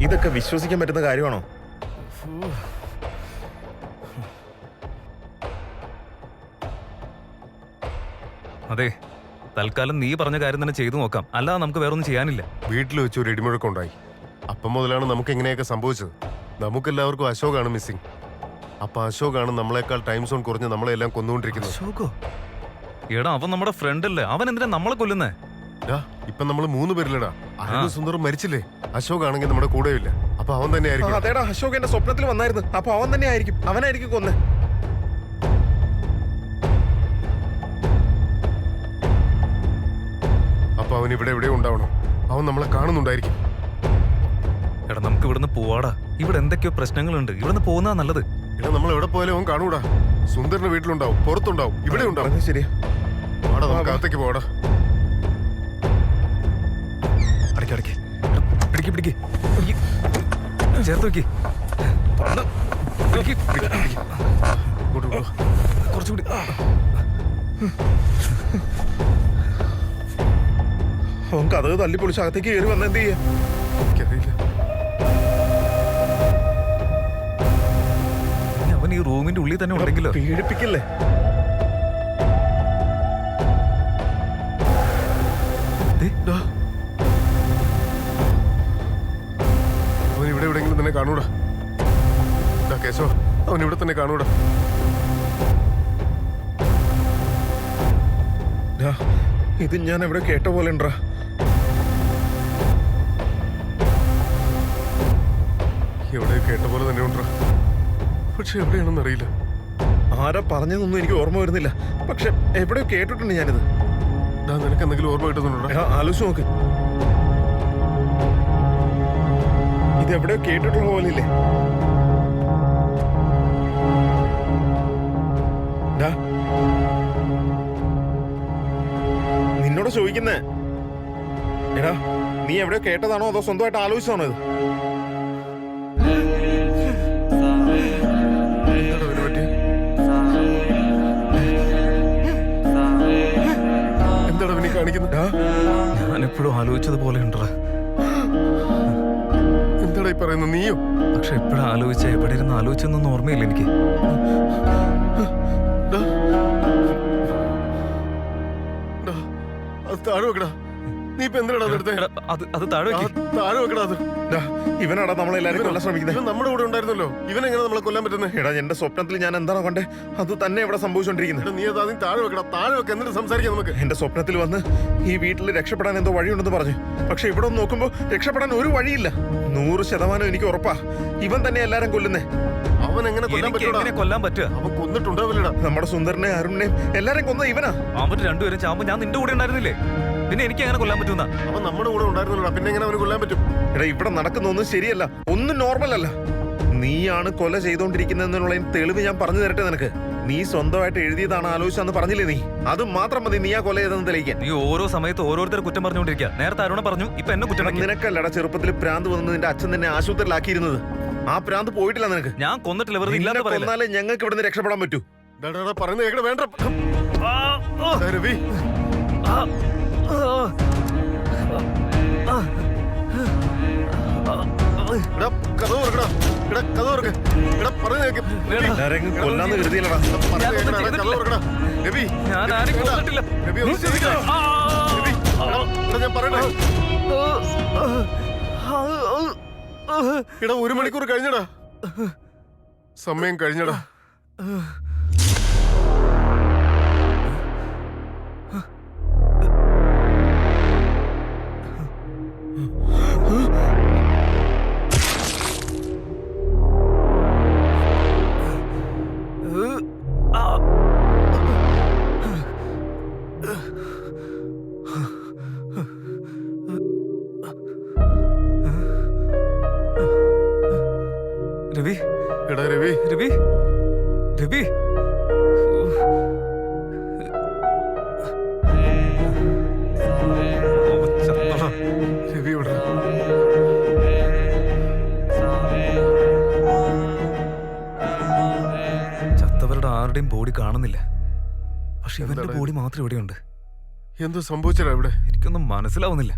ഇതൊക്കെ വിശ്വസിക്കാൻ പറ്റുന്ന കാര്യമാണോ? അതെ, തൽക്കാലം നീ പറഞ്ഞ കാര്യം തന്നെ ചെയ്തു നോക്കാം, അല്ലാതെ നമുക്ക് വേറൊന്നും ചെയ്യാനില്ല. വീട്ടിൽ വെച്ച് ഒരു ഇടിമുഴക്കമുണ്ടായി. അപ്പം മുതലാണ് നമുക്ക് ഇങ്ങനെയൊക്കെ സംഭവിച്ചത്. നമുക്കെല്ലാവർക്കും അശോകാണ് മിസ്സിംഗ്. അപ്പൊ അശോകാണ് നമ്മളെക്കാൾ ടൈം സോൺ കുറഞ്ഞ് നമ്മളെല്ലാം കൊന്നുകൊണ്ടിരിക്കുന്നത്. അശോകോ? എടാ, അവൻ നമ്മുടെ ഫ്രണ്ട് അല്ലേ, അവൻ എന്തിനാ നമ്മളെ കൊല്ലുന്നേ? ഇപ്പൊ നമ്മള് 3 പേരിലടാ. അരുണും സുന്ദറും മരിച്ചില്ലേ? അശോക് ആണെങ്കിൽ നമ്മുടെ കൂടെയില്ല. അപ്പൊ അവൻ തന്നെ ആയിരിക്കും. അതേടാ, അശോക് എന്റെ സ്വപ്നത്തിൽ വന്നായിരുന്നു. അപ്പൊ അവൻ തന്നെ ആയിരിക്കും, അവനായിരിക്കും കൊന്നേ. അപ്പൊ അവൻ ഇവിടെ എവിടെയോ ഉണ്ടാവണം. അവൻ നമ്മളെ കാണുന്നുണ്ടായിരിക്കും. എടാ, നമുക്ക് ഇവിടുന്ന് പോവാടാ. ഇവിടെ എന്തൊക്കെയോ പ്രശ്നങ്ങളുണ്ട്, ഇവിടുന്ന് പോകുന്നതാ നല്ലത്. എടാ, നമ്മൾ എവിടെ പോയാലും അവൻ കാണൂടാ. സുന്ദറിന്റെ വീട്ടിലുണ്ടാവും, പുറത്തുണ്ടാവും, ഇവിടെ ഉണ്ടാവും. ശരിയാ, നമുക്ക് അകത്തേക്ക് പോടാ. അടയ്ക്ക് പിടിക്ക് ചേർത്ത് വെക്ക്. കുറച്ചുകൂടി. അവൻ കഥ തല്ലി പൊളിച്ച് അകത്തേക്ക് കയറി വന്ന എന്ത് ചെയ്യാ? എനിക്കറിയില്ല. അവൻ ഈ റൂമിന്റെ ഉള്ളിൽ തന്നെ ഉണ്ടെങ്കിലോ? പീഡിപ്പിക്കല്ലേ? അവൻ ഇവിടെ എവിടെയെങ്കിലും തന്നെ കാണൂടാ. കേശവ, അവൻ ഇവിടെ തന്നെ കാണൂടാ. ഇത് ഞാൻ എവിടെ കേട്ട പോലെ ഉണ്ടാ. എവിടെ കേട്ട പോലെ തന്നെ ഉണ്ടാ. പക്ഷെ എവിടെയാണെന്ന് അറിയില്ല. ആരാ പറഞ്ഞതൊന്നും എനിക്ക് ഓർമ്മ വരുന്നില്ല. പക്ഷെ എവിടെയോ കേട്ടിട്ടുണ്ട് ഞാനിത്. നിനക്ക് എന്തെങ്കിലും ഓർമ്മ കിട്ടുന്നുണ്ടോ? ആലോചിച്ച് നോക്ക്. ഇത് എവിടെയോ കേട്ടിട്ടുള്ള പോലെ ഇല്ലേ? നിന്നോട് ചോദിക്കുന്നേ. എടാ, നീ എവിടെയോ കേട്ടതാണോ അതോ സ്വന്തമായിട്ട് ആലോചിച്ചതാണോ ഇത്? എന്താണ് അവനെ കാണിക്കുന്നത്? ഞാനെപ്പോഴും ആലോചിച്ചതുപോലെ ഉണ്ടാ. എന്താടാ ഈ പറയുന്നത്? നീയോ? പക്ഷെ എപ്പോഴും ആലോചിച്ച എവിടെ ഇരുന്ന് ആലോചിച്ചൊന്നും ഓർമ്മയില്ല എനിക്ക്. അത് താഴെ വെക്കടാ. നീ ഇപ്പൊ എന്തിനാ എടുത്തേ? അത് താഴെ താഴെ വെക്കടാ. അത് ഇവനാടാ നമ്മളെല്ലാരും കൊല്ലാൻ ശ്രമിക്കുന്നത്. നമ്മുടെ കൂടെ ഉണ്ടായിരുന്നല്ലോ. ഇവൻ എങ്ങനെ നമ്മളെ കൊല്ലാൻ പറ്റുന്നത്? എടാ, എന്റെ സ്വപ്നത്തിൽ ഞാൻ എന്താണോ കണ്ടേ അത് തന്നെ ഇവിടെ സംഭവിച്ചോണ്ടിരിക്കുന്നത്. നീ അത് താഴെ വെക്കടാ. താഴെ വെക്ക, എന്നിട്ട് സംസാരിക്കാം നമുക്ക്. എന്റെ സ്വപ്നത്തിൽ വന്ന് ഈ വീട്ടിൽ രക്ഷപ്പെടാൻ എന്തോ വഴിയുണ്ടെന്ന് പറഞ്ഞു. പക്ഷെ ഇവിടെ ഒന്ന് നോക്കുമ്പോ രക്ഷപ്പെടാൻ ഒരു വഴിയില്ല. 100% എനിക്ക് ഉറപ്പാ ഇവൻ തന്നെ എല്ലാരും കൊല്ലുന്നേ. അവൻ എങ്ങനെ കൊല്ലാൻ പറ്റുക? അവൻ കൊന്നിട്ടുണ്ടാവില്ലടാ. നമ്മുടെ സുന്ദരനെ അരുണിനെയും എല്ലാരും കൊന്ന ഇവനാ. അവൻ രണ്ടുപേരും ചാമ്പോ ഞാൻ നിന്റെ കൂടെ ഉണ്ടായിരുന്നില്ലേ? പിന്നെ എനിക്ക് എങ്ങനെ കൊല്ലാൻ പറ്റുന്ന? അവൻ നമ്മുടെ കൂടെ ഉണ്ടായിരുന്നല്ലോ, പിന്നെ എങ്ങനെ അവന് കൊല്ലാൻ പറ്റും? എടാ, ഇവിടെ നടക്കുന്നൊന്നും ശരിയല്ല, ഒന്നും നോർമൽ അല്ല. നീയാണ് കൊല ചെയ്തോണ്ടിരിക്കുന്നതിനുള്ള തെളിവ് ഞാൻ പറഞ്ഞു തരട്ടെ നിനക്ക്. നീ സ്വന്തമായിട്ട് എഴുതിയതാണ് ആലോചിച്ചെന്ന് പറഞ്ഞില്ലേ നീ? അത് മാത്രം മതി നീ ആ കൊല ചെയ്തെന്ന് തെളിയിക്കാൻ. നീ ഓരോ സമയത്ത് ഓരോരുത്തരെ കുറ്റം പറഞ്ഞുകൊണ്ടിരിക്കുക. നേരത്തെ അരുണ പറഞ്ഞു, ഇപ്പൊ എന്നെ കുറ്റം. നിനക്കല്ലടാ ചെറുപ്പത്തിൽ പ്രാന്ത് വന്ന് നിന്റെ അച്ഛൻ തന്നെ ആശുപത്രിയിലാക്കിയിരുന്നത്. ആ പ്രാന്ത് പോയിട്ടില്ല നിനക്ക്. ഞാൻ കൊന്നിട്ടില്ല, വെറുതെ ഇല്ലാന്ന് പറയില്ല. കൊന്നാലേ ഞങ്ങൾക്ക് ഇവിടുന്ന് രക്ഷപ്പെടാൻ പറ്റൂ. പറയുന്നത് വേണ്ട രവി. കൊല്ലാന്ന് കരുതിയില്ലടാ. ഞാൻ ആരെയും കൊന്നിട്ടില്ല. ഞാൻ പറയട്ടെ. എടാ, 1 മണിക്കൂർ കഴിഞ്ഞടാ. സമയം കഴിഞ്ഞടാ. രവി, എടാ രവി, രവി, രവി. രവി ഇവിടെ. ചത്തവരുടെ ആരുടെയും ബോഡി കാണുന്നില്ല. പക്ഷെ ഇവന്റെ ബോഡി മാത്രം ഇവിടെയുണ്ട്. എന്തോ സംഭവിച്ചടാ ഇവിടെ? എനിക്കൊന്നും മനസ്സിലാവുന്നില്ല.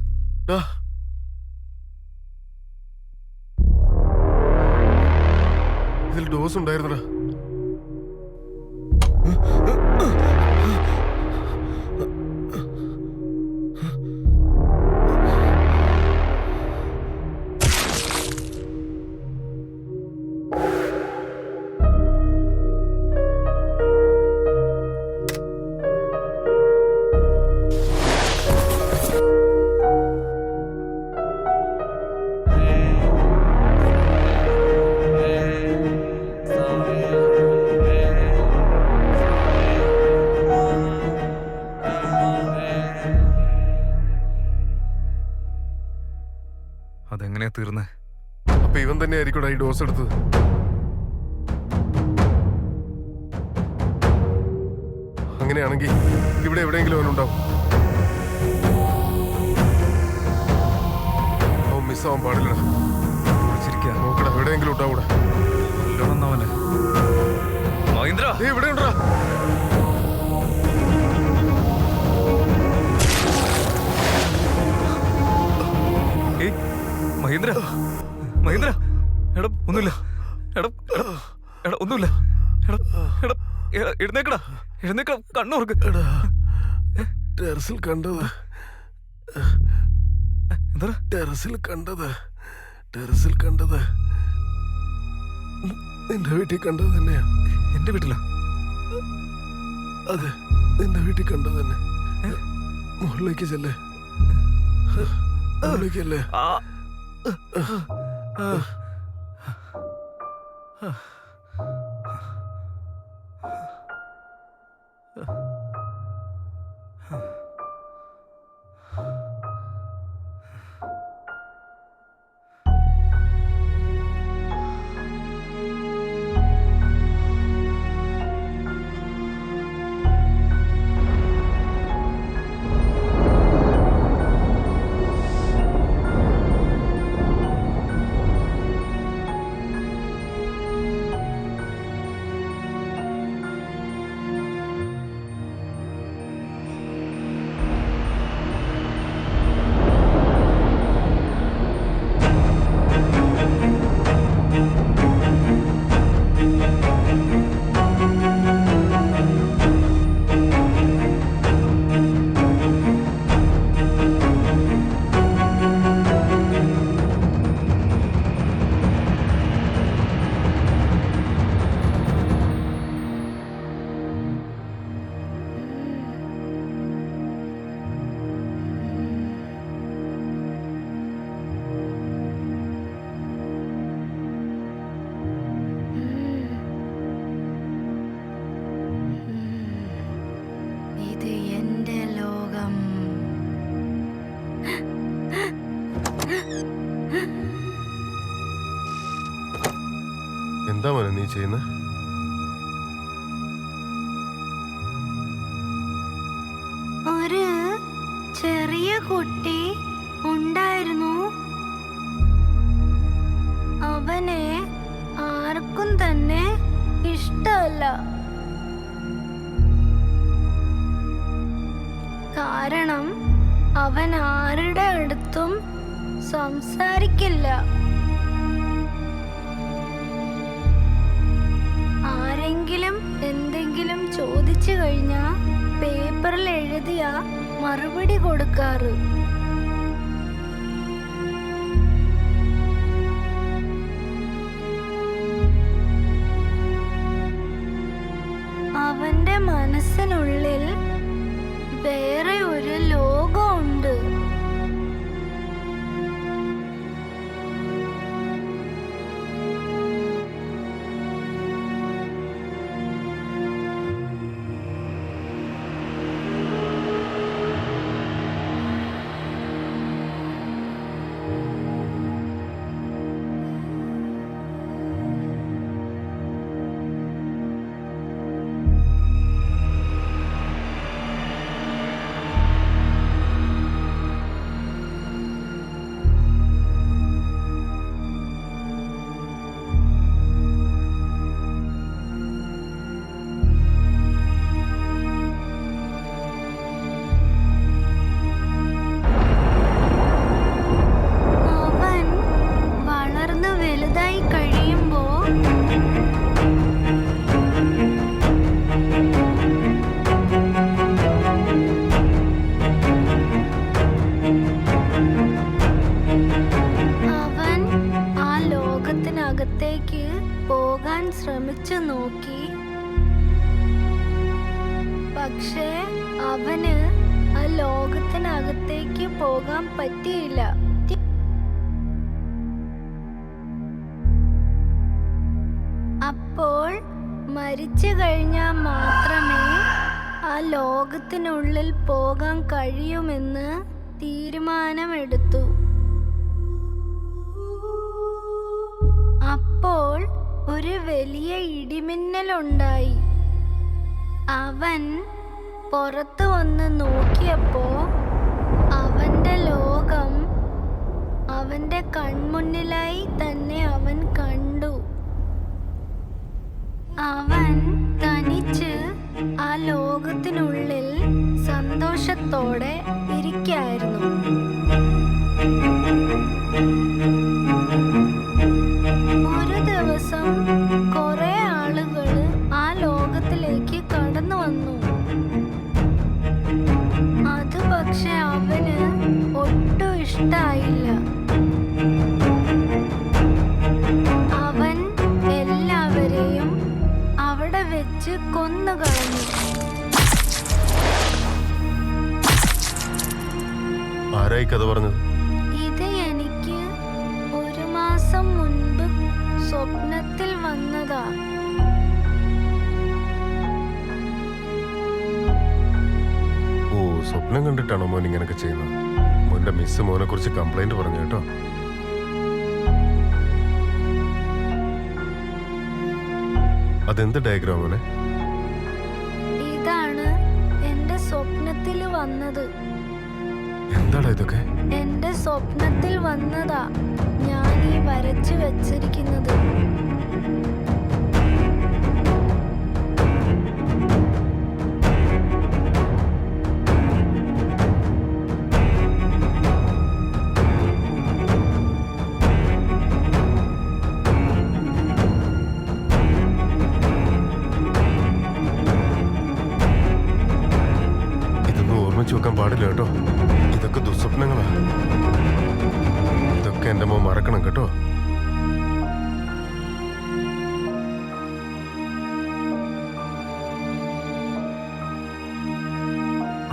ഇതിൽ ഡോസ് ഉണ്ടായിരുന്നടാ. അതെങ്ങനെയാ തീർന്നേ? അപ്പൊ ഇവൻ തന്നെ ആയിരിക്കും ഈ ഡോസ് എടുത്തത്. അങ്ങനെയാണെങ്കിൽ ഇവിടെ എവിടെയെങ്കിലും അവനുണ്ടാവും. അവൻ മിസ്സാവാൻ പാടില്ലടാ. നോക്കടാ, എവിടെയെങ്കിലും ഉണ്ടാവൂടാ. മഹീന്ദ്ര, ഇവിടെ ഉണ്ടാ. മഹീന്ദ്ര, മഹീന്ദ്ര, എടാ ഒന്നുമില്ല, എടാ എടാ എടാ ഒന്നുമില്ല, എടാ എടാ എഴുന്നേക്കടാ, എഴുന്നേക്കടാ, കണ്ണുറക്ക്. ടെറസിൽ കണ്ടത്, എന്താ ടെറസിൽ കണ്ടത്, ടെറസിൽ കണ്ടത് നിന്റെ വീട്ടിൽ കണ്ടത് തന്നെയാ. എന്റെ വീട്ടിലാ? അതെ, നിന്റെ വീട്ടിൽ കണ്ടത് തന്നെ. മുകളിലേക്ക് ചെല്ലേ, മുകളിലേക്കല്ലേ. എന്താ മോനെ നീ ചെയ്യുന്നത്? ഒരു ചെറിയ കുട്ടി ഉണ്ടായിരുന്നു. അവനെ ആർക്കും തന്നെ ഇഷ്ടമല്ല. കാരണം അവൻ ആരുടെ അടുത്തും സംസാരിക്കില്ല. ആരെങ്കിലും എന്തെങ്കിലും ചോദിച്ചു കഴിഞ്ഞാ പേപ്പറിൽ എഴുതിയ മറുപടി കൊടുക്കാറ്. അവന്റെ മനസ്സിനുള്ളിൽ വേറെ ഒരു ലോകമുണ്ട്. ലോകത്തിനകത്തേക്ക് പോകാൻ ശ്രമിച്ചു നോക്കി. പക്ഷേ അവന് ആ ലോകത്തിനകത്തേക്ക് പോകാൻ പറ്റിയില്ല. അപ്പോൾ മരിച്ചു കഴിഞ്ഞാൽ മാത്രമേ ആ ലോകത്തിനുള്ളിൽ പോകാൻ കഴിയുമെന്ന് തീരുമാനമെടുത്തു. അപ്പോൾ ഒരു വലിയ ഇടിമിന്നലുണ്ടായി. അവൻ പുറത്തു വന്ന് നോക്കിയപ്പോ അവന്റെ ലോകം അവന്റെ കൺമുന്നിലായി തന്നെ അവൻ കണ്ടു. അവൻ തനിച്ച് ആ ലോകത്തിനുള്ളിൽ സന്തോഷത്തോടെ ഇരിക്കായിരുന്നു. ഒരു ദിവസം കുറെ ആളുകൾ ആ ലോകത്തിലേക്ക് കടന്നു വന്നു. അത് പക്ഷെ അവന് ഒട്ടും ഇഷ്ടായില്ല. അവൻ എല്ലാവരെയും അവിടെ വെച്ച് കൊന്നുകളഞ്ഞു. ആരായി കഥ പറഞ്ഞത്? ഇത് എനിക്ക് 1 മാസം മുൻപ് സ്വപ്നത്തിൽ വന്നതാ. ഓ, സ്വപ്നം കണ്ടിട്ടാണോ മോൻ ഇങ്ങനൊക്കെ ചെയ്യുന്നത്? മോന്റെ മിസ് മോനെ കുറിച്ച് കംപ്ലൈന്റ് പറഞ്ഞു കേട്ടോ. അതെന്ത് ഡയഗ്രാം മോനെ? ഇതാണ് എന്റെ സ്വപ്നത്തിൽ വന്നത്. എന്താടാ ഇതൊക്കെ? എന്റെ സ്വപ്നത്തിൽ വന്നതാ ഞാൻ ഈ വരച്ചു വെച്ചിരിക്കുന്നത്. ഇതൊന്നും ഓർമ്മിച്ചു വെക്കാൻ പാടില്ല കേട്ടോ. ഇതൊക്കെ ദുസ്വപ്നങ്ങളാ. ഇതൊക്കെ എന്റെ മോൻ മറക്കണം കേട്ടോ.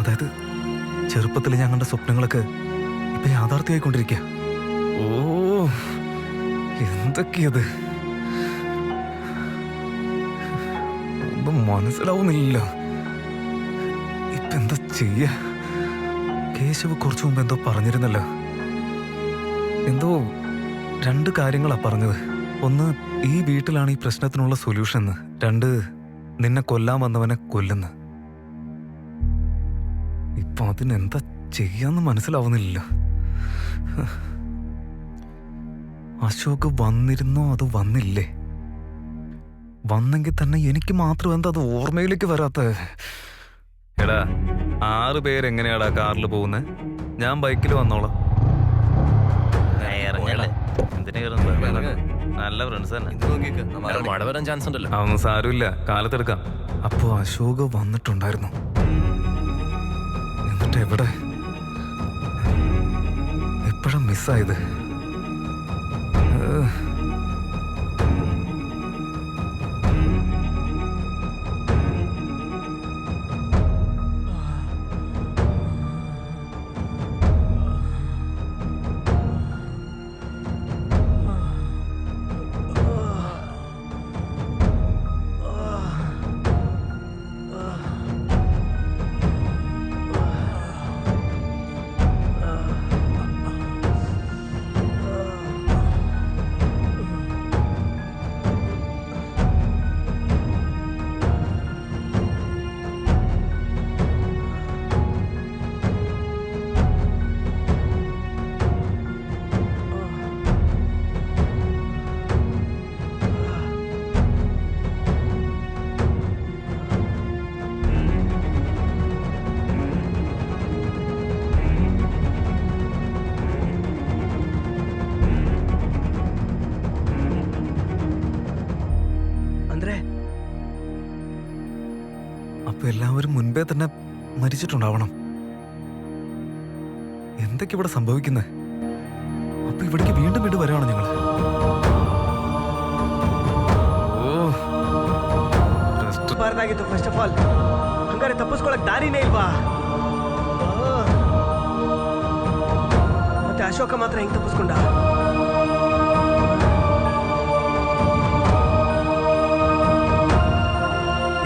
അതായത് ചെറുപ്പത്തിൽ ഞങ്ങളുടെ സ്വപ്നങ്ങളൊക്കെ ഇപ്പൊ യാഥാർത്ഥ്യമായിക്കൊണ്ടിരിക്കുക. ഓ, എന്തൊക്കെയത് ഒന്നും മനസ്സിലാവുന്നില്ല. ഇപ്പൊ എന്താ ചെയ്യ? കേശവ് കുറച്ചു മുമ്പ് എന്തോ പറഞ്ഞിരുന്നല്ലോ. എന്തോ 2 കാര്യങ്ങളാ പറഞ്ഞത്. ഒന്ന്, ഈ വീട്ടിലാണ് ഈ പ്രശ്നത്തിനുള്ള സൊല്യൂഷൻ എന്ന്. 2, നിന്നെ കൊല്ലാൻ വന്നവനെ കൊല്ലുന്നു. ഇപ്പൊ അതിനെന്താ ചെയ്യാന്ന് മനസ്സിലാവുന്നില്ല. അശോക് വന്നിരുന്നോ അത് വന്നില്ലേ? വന്നെങ്കിൽ തന്നെ എനിക്ക് മാത്രം എന്താ അത് ഓർമ്മയിലേക്ക് വരാത്ത? എടാ, 6 പേരെങ്ങനെയാടാ കാറിൽ പോകുന്നത്? ഞാൻ ബൈക്കിൽ വന്നോളാം. നല്ല ഫ്രണ്ട്സ് തന്നെ. മഴ വരാൻ ചാൻസ് ഉണ്ടല്ലോ. അതൊന്നും സാരമില്ല, കാലത്തെടുക്കാം. അപ്പോ അശോക് വന്നിട്ടുണ്ടായിരുന്നു. എന്നിട്ട് എവിടെ? എപ്പോഴാ മിസ്സായത്? അപ്പൊ എല്ലാവരും മുൻപേ തന്നെ മരിച്ചിട്ടുണ്ടാവണം. എന്തൊക്കെ ഇവിടെ സംഭവിക്കുന്നത്? അപ്പൊ ഇവിടേക്ക് വീണ്ടും വീണ്ടും വരാണോ ഞങ്ങൾ? ಮಾಡಬಾರ್ದಾಗಿತ್ತು ಫಸ್ಟ್ ಆಫ್ ಆಲ್. ಹಂಗಾರೆ ತಪ್ಪಿಸ್ಕೊಳಕ್ ದಾರಿನೇ ಇಲ್ವಾ? ಮತ್ತೆ ಅಶೋಕ ಮಾತ್ರ ಹೆಂಗ್ ತಪ್ಪಿಸ್ಕೊಂಡ?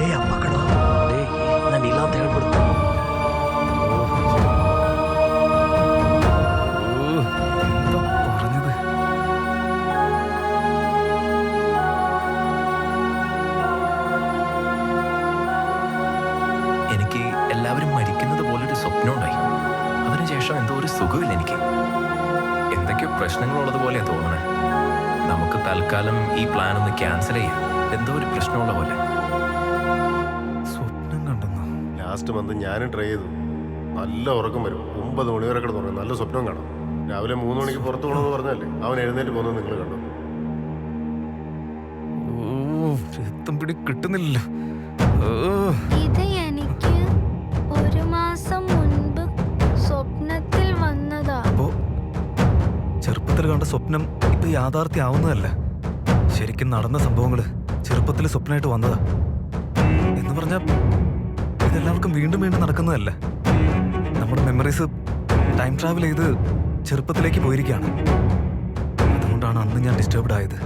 ಏ ಅಪ್ಪ ಕಣೋ, ನಾನು ಇಲ್ಲ ಅಂತ ಹೇಳ್ಬಿಡು. എനിക്ക് എല്ലാവരും മരിക്കുന്നത് പോലൊരു സ്വപ്നം ഉണ്ടായി. അതിനുശേഷം എന്തോ ഒരു സുഖമില്ല എനിക്ക്. എന്തൊക്കെയോ പ്രശ്നങ്ങളുള്ളതുപോലെയാ തോന്നണേ. നമുക്ക് തൽക്കാലം ഈ പ്ലാൻ ഒന്ന് ക്യാൻസൽ ചെയ്യാം. എന്തോ ഒരു പ്രശ്നമുള്ള പോലെ. സ്വപ്നം കണ്ടെന്നോ? ലാസ്റ്റ് മന്ത് ഞാനും ട്രൈ ചെയ്തു. നല്ല ഉറക്കം വരും. 9 മണി വരെ കിടന്നു നല്ല സ്വപ്നം കാണാം. രാവിലെ 3 മണിക്ക് പുറത്തു പോകണമെന്ന് പറഞ്ഞല്ലേ അവൻ എഴുന്നേറ്റ് പോകുന്നത് നിങ്ങൾ കണ്ടു. രക്തം പിടി കിട്ടുന്നില്ല. ഇത് എനിക്ക് 1 മാസം മുൻപ് സ്വപ്നത്തിൽ വന്നതാ. അപ്പോ ചെറുപ്പത്തിൽ കണ്ട സ്വപ്നം ഇപ്പൊ യാഥാർത്ഥ്യമാവുന്നതല്ല. ശരിക്കും നടന്ന സംഭവങ്ങള് ചെറുപ്പത്തിൽ സ്വപ്നമായിട്ട് വന്നതാ എന്ന് പറഞ്ഞ ഇതെല്ലാവർക്കും വീണ്ടും വീണ്ടും നടക്കുന്നതല്ല. നമ്മുടെ മെമ്മറീസ് ടൈം ട്രാവൽ ചെയ്ത് ചെറുപ്പത്തിലേക്ക് പോയിരിക്കുകയാണ്. അതുകൊണ്ടാണ് അന്ന് ഞാൻ ഡിസ്റ്റർബ്ഡ് ആയത്.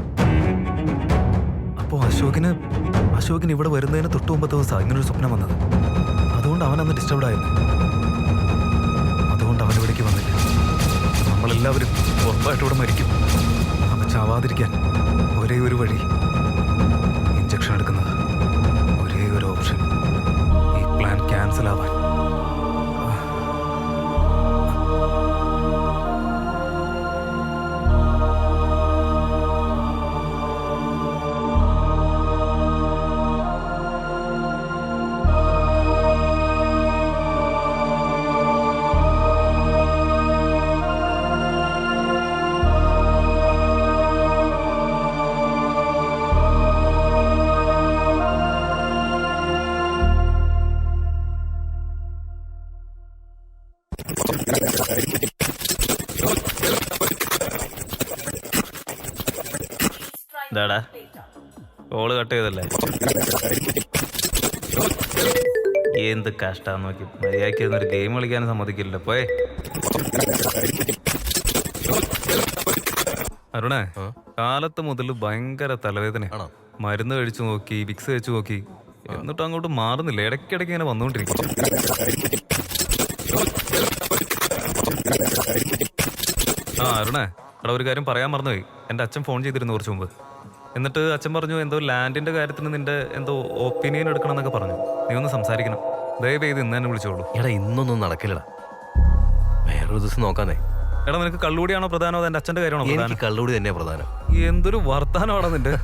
അപ്പോൾ അശോകിന് ഇവിടെ വരുന്നതിന് തൊട്ട് മുമ്പത്തെ ദിവസമാണ് ഇങ്ങനൊരു സ്വപ്നം വന്നത്. അതുകൊണ്ട് അവൻ അന്ന് ഡിസ്റ്റർബ്ഡ് ആയിരുന്നു. അതുകൊണ്ട് അവൻ ഇവിടേക്ക് വന്നില്ല. നമ്മളെല്ലാവരും ഉറപ്പായിട്ട് ഇവിടെ മരിക്കും. അവൻ ചാവാതിരിക്കാൻ ഒരേ ഒരു വഴി ഇഞ്ചക്ഷൻ എടുക്കുന്നത്. ഒരേ ഒരു ഓപ്ഷൻ ഈ പ്ലാൻ ക്യാൻസൽ ആവാൻ. ഇതാടാ കോള് കട്ട് ചെയ്തല്ലേ? എന്ത് കഷ്ടാന്ന് നോക്കി. മര്യാദയ്ക്ക് ഒരു ഗെയിം കളിക്കാനും സമ്മതിക്കില്ല. പോയെ അരുണേ, കാലത്ത് മുതൽ ഭയങ്കര തലവേദനയാണോ? മരുന്ന് കഴിച്ചു നോക്കി, വിക്സ് കഴിച്ചു നോക്കി, എന്നിട്ട് അങ്ങോട്ട് മാറുന്നില്ല. ഇടയ്ക്കിടയ്ക്ക് ഇങ്ങനെ വന്നുകൊണ്ടിരിക്കും. ആ അരുണേ, എടാ ഒരു കാര്യം പറയാൻ മറന്നുപോയി. എൻ്റെ അച്ഛൻ ഫോൺ ചെയ്തിരുന്നു കുറച്ച് മുമ്പ്. എന്നിട്ട് അച്ഛൻ പറഞ്ഞു എന്തോ ലാൻഡിന്റെ കാര്യത്തിന് നിന്റെ എന്തോ ഒപ്പീനിയൻ എടുക്കണം എന്നൊക്കെ പറഞ്ഞു. നീ ഒന്ന് സംസാരിക്കണം. ദയവ് ചെയ്ത് ഇന്ന് തന്നെ വിളിച്ചോളൂ. എടാ ഇന്നൊന്നും നടക്കില്ലടാ, വേറൊരു ദിവസം നോക്കാന്നേ. എടാ നിനക്ക് കള്ളുകൂടിയാണോ പ്രധാനോ അതെന്റെ അച്ഛന്റെ കാര്യമാണോ പ്രധാനം? എനിക്ക് കള്ളുകൂടി തന്നെയാ പ്രധാനം. എന്തൊരു വർത്താനമാണോ നിന്റെ?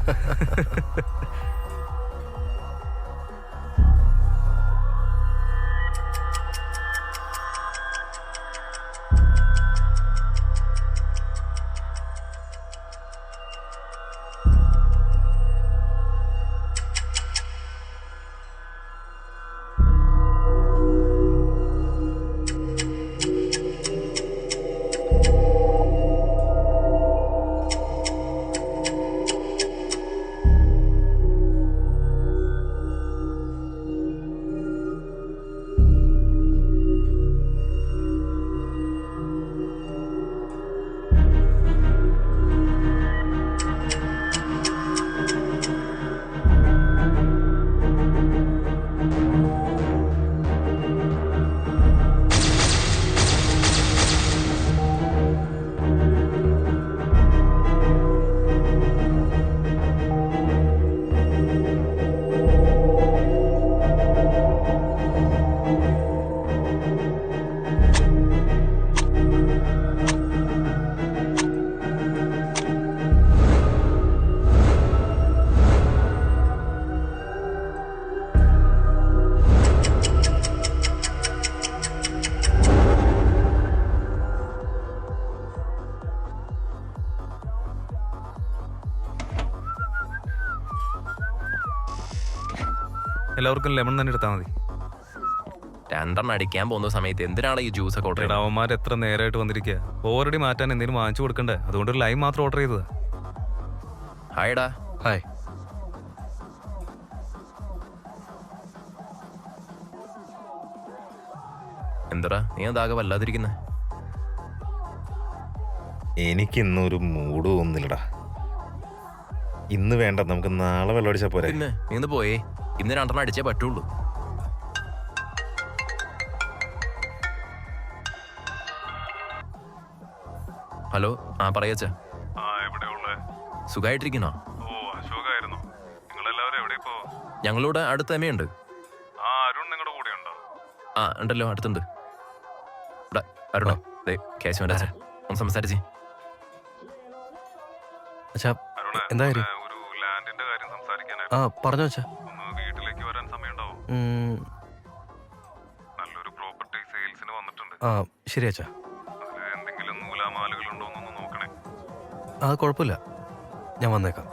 എല്ലാവർക്കും ലെമൺ തന്നെ എടുത്താൽ മതി. 2 അടിക്കാൻ പോകുന്ന സമയത്ത് എന്തിനാണ് ഈ ജ്യൂസ് ഒക്കെ ഓർഡർ ചെയ്തത്? അവന്മാർ എത്ര നേരമായിട്ട് വന്നിരിക്കുക. ഓൾറെഡി മാറ്റാൻ എന്തെങ്കിലും വാങ്ങിച്ചു കൊടുക്കണ്ടേ? അതുകൊണ്ട് ഒരു ലൈം മാത്രം ഓർഡർ ചെയ്തത്. ഹായ്ഡാ. ഹായ്. എന്താ നീ അതാകെ വല്ലാതിരിക്കുന്നേ? എനിക്കിന്നൊരു മൂഡ് തോന്നുന്നില്ലടാ. ഇന്ന് വേണ്ട, നമുക്ക് നാളെ വെള്ളം അടിച്ചാ പോരെ? പിന്നെ നീ ഒന്ന് പോയേ, ഇന്ന് 2 അടിച്ചേ പറ്റുള്ളൂ. ഹലോ, ആ പറയച്ച. സുഖമായിട്ടിരിക്കണോ? ഞങ്ങളിവിടെ അടുത്ത് അമ്മയുണ്ട്. ആ ഉണ്ടല്ലോ, അടുത്തുണ്ട്. അരുണോ, കേശവന്റെ അച്ഛൻ ഒന്ന് സംസാരിച്ചേ. അച്ഛാ എന്താ കാര്യം? ആ പറഞ്ഞോ അച്ഛാ. ആ ശരി അച്ഛാ. അത് കുഴപ്പമില്ല, ഞാൻ വന്നേക്കാം.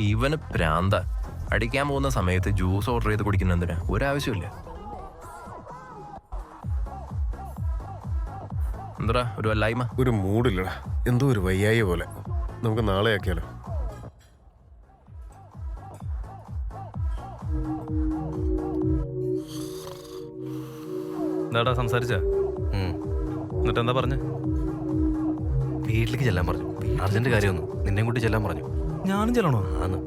ഇവന് പ്രാന്ത. അടിക്കാൻ പോകുന്ന സമയത്ത് ജ്യൂസ് ഓർഡർ ചെയ്ത് കുടിക്കുന്ന എന്തിനാ? ഒരാവശ്യമില്ല. എന്താ ഒരു വല്ലായ്മ? ഒരു മൂഡില്ലടാ, എന്തോ ഒരു വയ്യായ പോലെ. നമുക്ക് നാളെ ആക്കിയാലോ? എന്താടാ സംസാരിച്ച? എന്നിട്ട് എന്താ പറഞ്ഞ? വീട്ടിലേക്ക് ചെല്ലാൻ പറഞ്ഞു. അർജന്റ് കാര്യമൊന്നും നിന്നെ കൂട്ടി ചെല്ലാൻ പറഞ്ഞു. ഞാനും ചെല്ലണോ? ആണ്.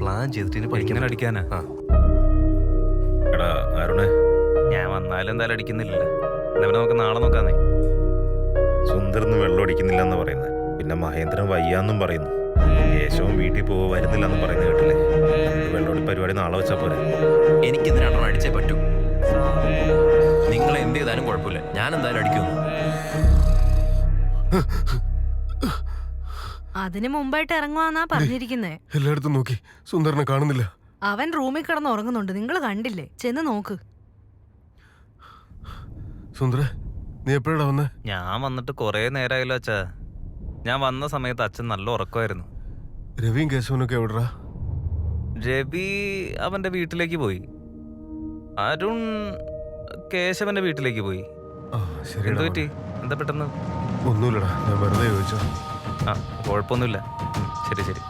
പ്ലാൻ ചെയ്തിട്ട് പഠിക്കാൻ അടിക്കാനാ? എടാ അരുണേ, ഞാൻ വന്നാലും എന്തായാലും അടിക്കുന്നില്ലല്ലോ. എന്നാ നമുക്ക് നാളെ നോക്കാന്നേ. സുന്ദർന്ന് വെള്ളം അടിക്കുന്നില്ല എന്ന് പറയുന്നത്, പിന്നെ മഹേന്ദ്രൻ വയ്യാന്നും പറയുന്നു, കേശവൻ വീട്ടിൽ വരുന്നില്ല എന്ന് പറയുന്നത് കേട്ടില്ലേ? വെള്ളോടി പരിപാടി നാളെ വെച്ചാ പോരെ? എനിക്കിന്ന് 2 അടിച്ചേ പറ്റൂ. നിങ്ങൾ എന്ത് ചെയ്താലും കുഴപ്പമില്ല, ഞാൻ എന്തായാലും അടിക്കും. അതിനു മുമ്പായിട്ട് ഇറങ്ങുവാന്നാ പറഞ്ഞിരിക്കുന്നേ. എല്ലായിടത്തും നോക്കി, സുന്ദറിനെ കാണുന്നില്ല. അവൻ റൂമിൽ കിടന്ന് ഉറങ്ങുന്നുണ്ട്, നിങ്ങൾ കണ്ടില്ലേ? ചെന്ന് നോക്ക്. സുന്ദര, നീ എപ്പോഴാ വന്നേ? ഞാൻ വന്നിട്ട് കുറെ നേരമായല്ലോ അച്ഛാ. ഞാൻ വന്ന സമയത്ത് അച്ഛൻ നല്ല ഉറക്കമായിരുന്നു. രവിയും കേശവനൊക്കെ എവിടാ? രവി അവന്റെ വീട്ടിലേക്ക് പോയി. അരുൺ കേശവന്റെ വീട്ടിലേക്ക് പോയി. എന്ത് പറ്റി? എന്താ പെട്ടെന്ന്? ഒന്നുമില്ലടാ, ഞാൻ വെറുതെ ചോദിച്ചോ. ആ കുഴപ്പമൊന്നുമില്ല. ശരി ശരി.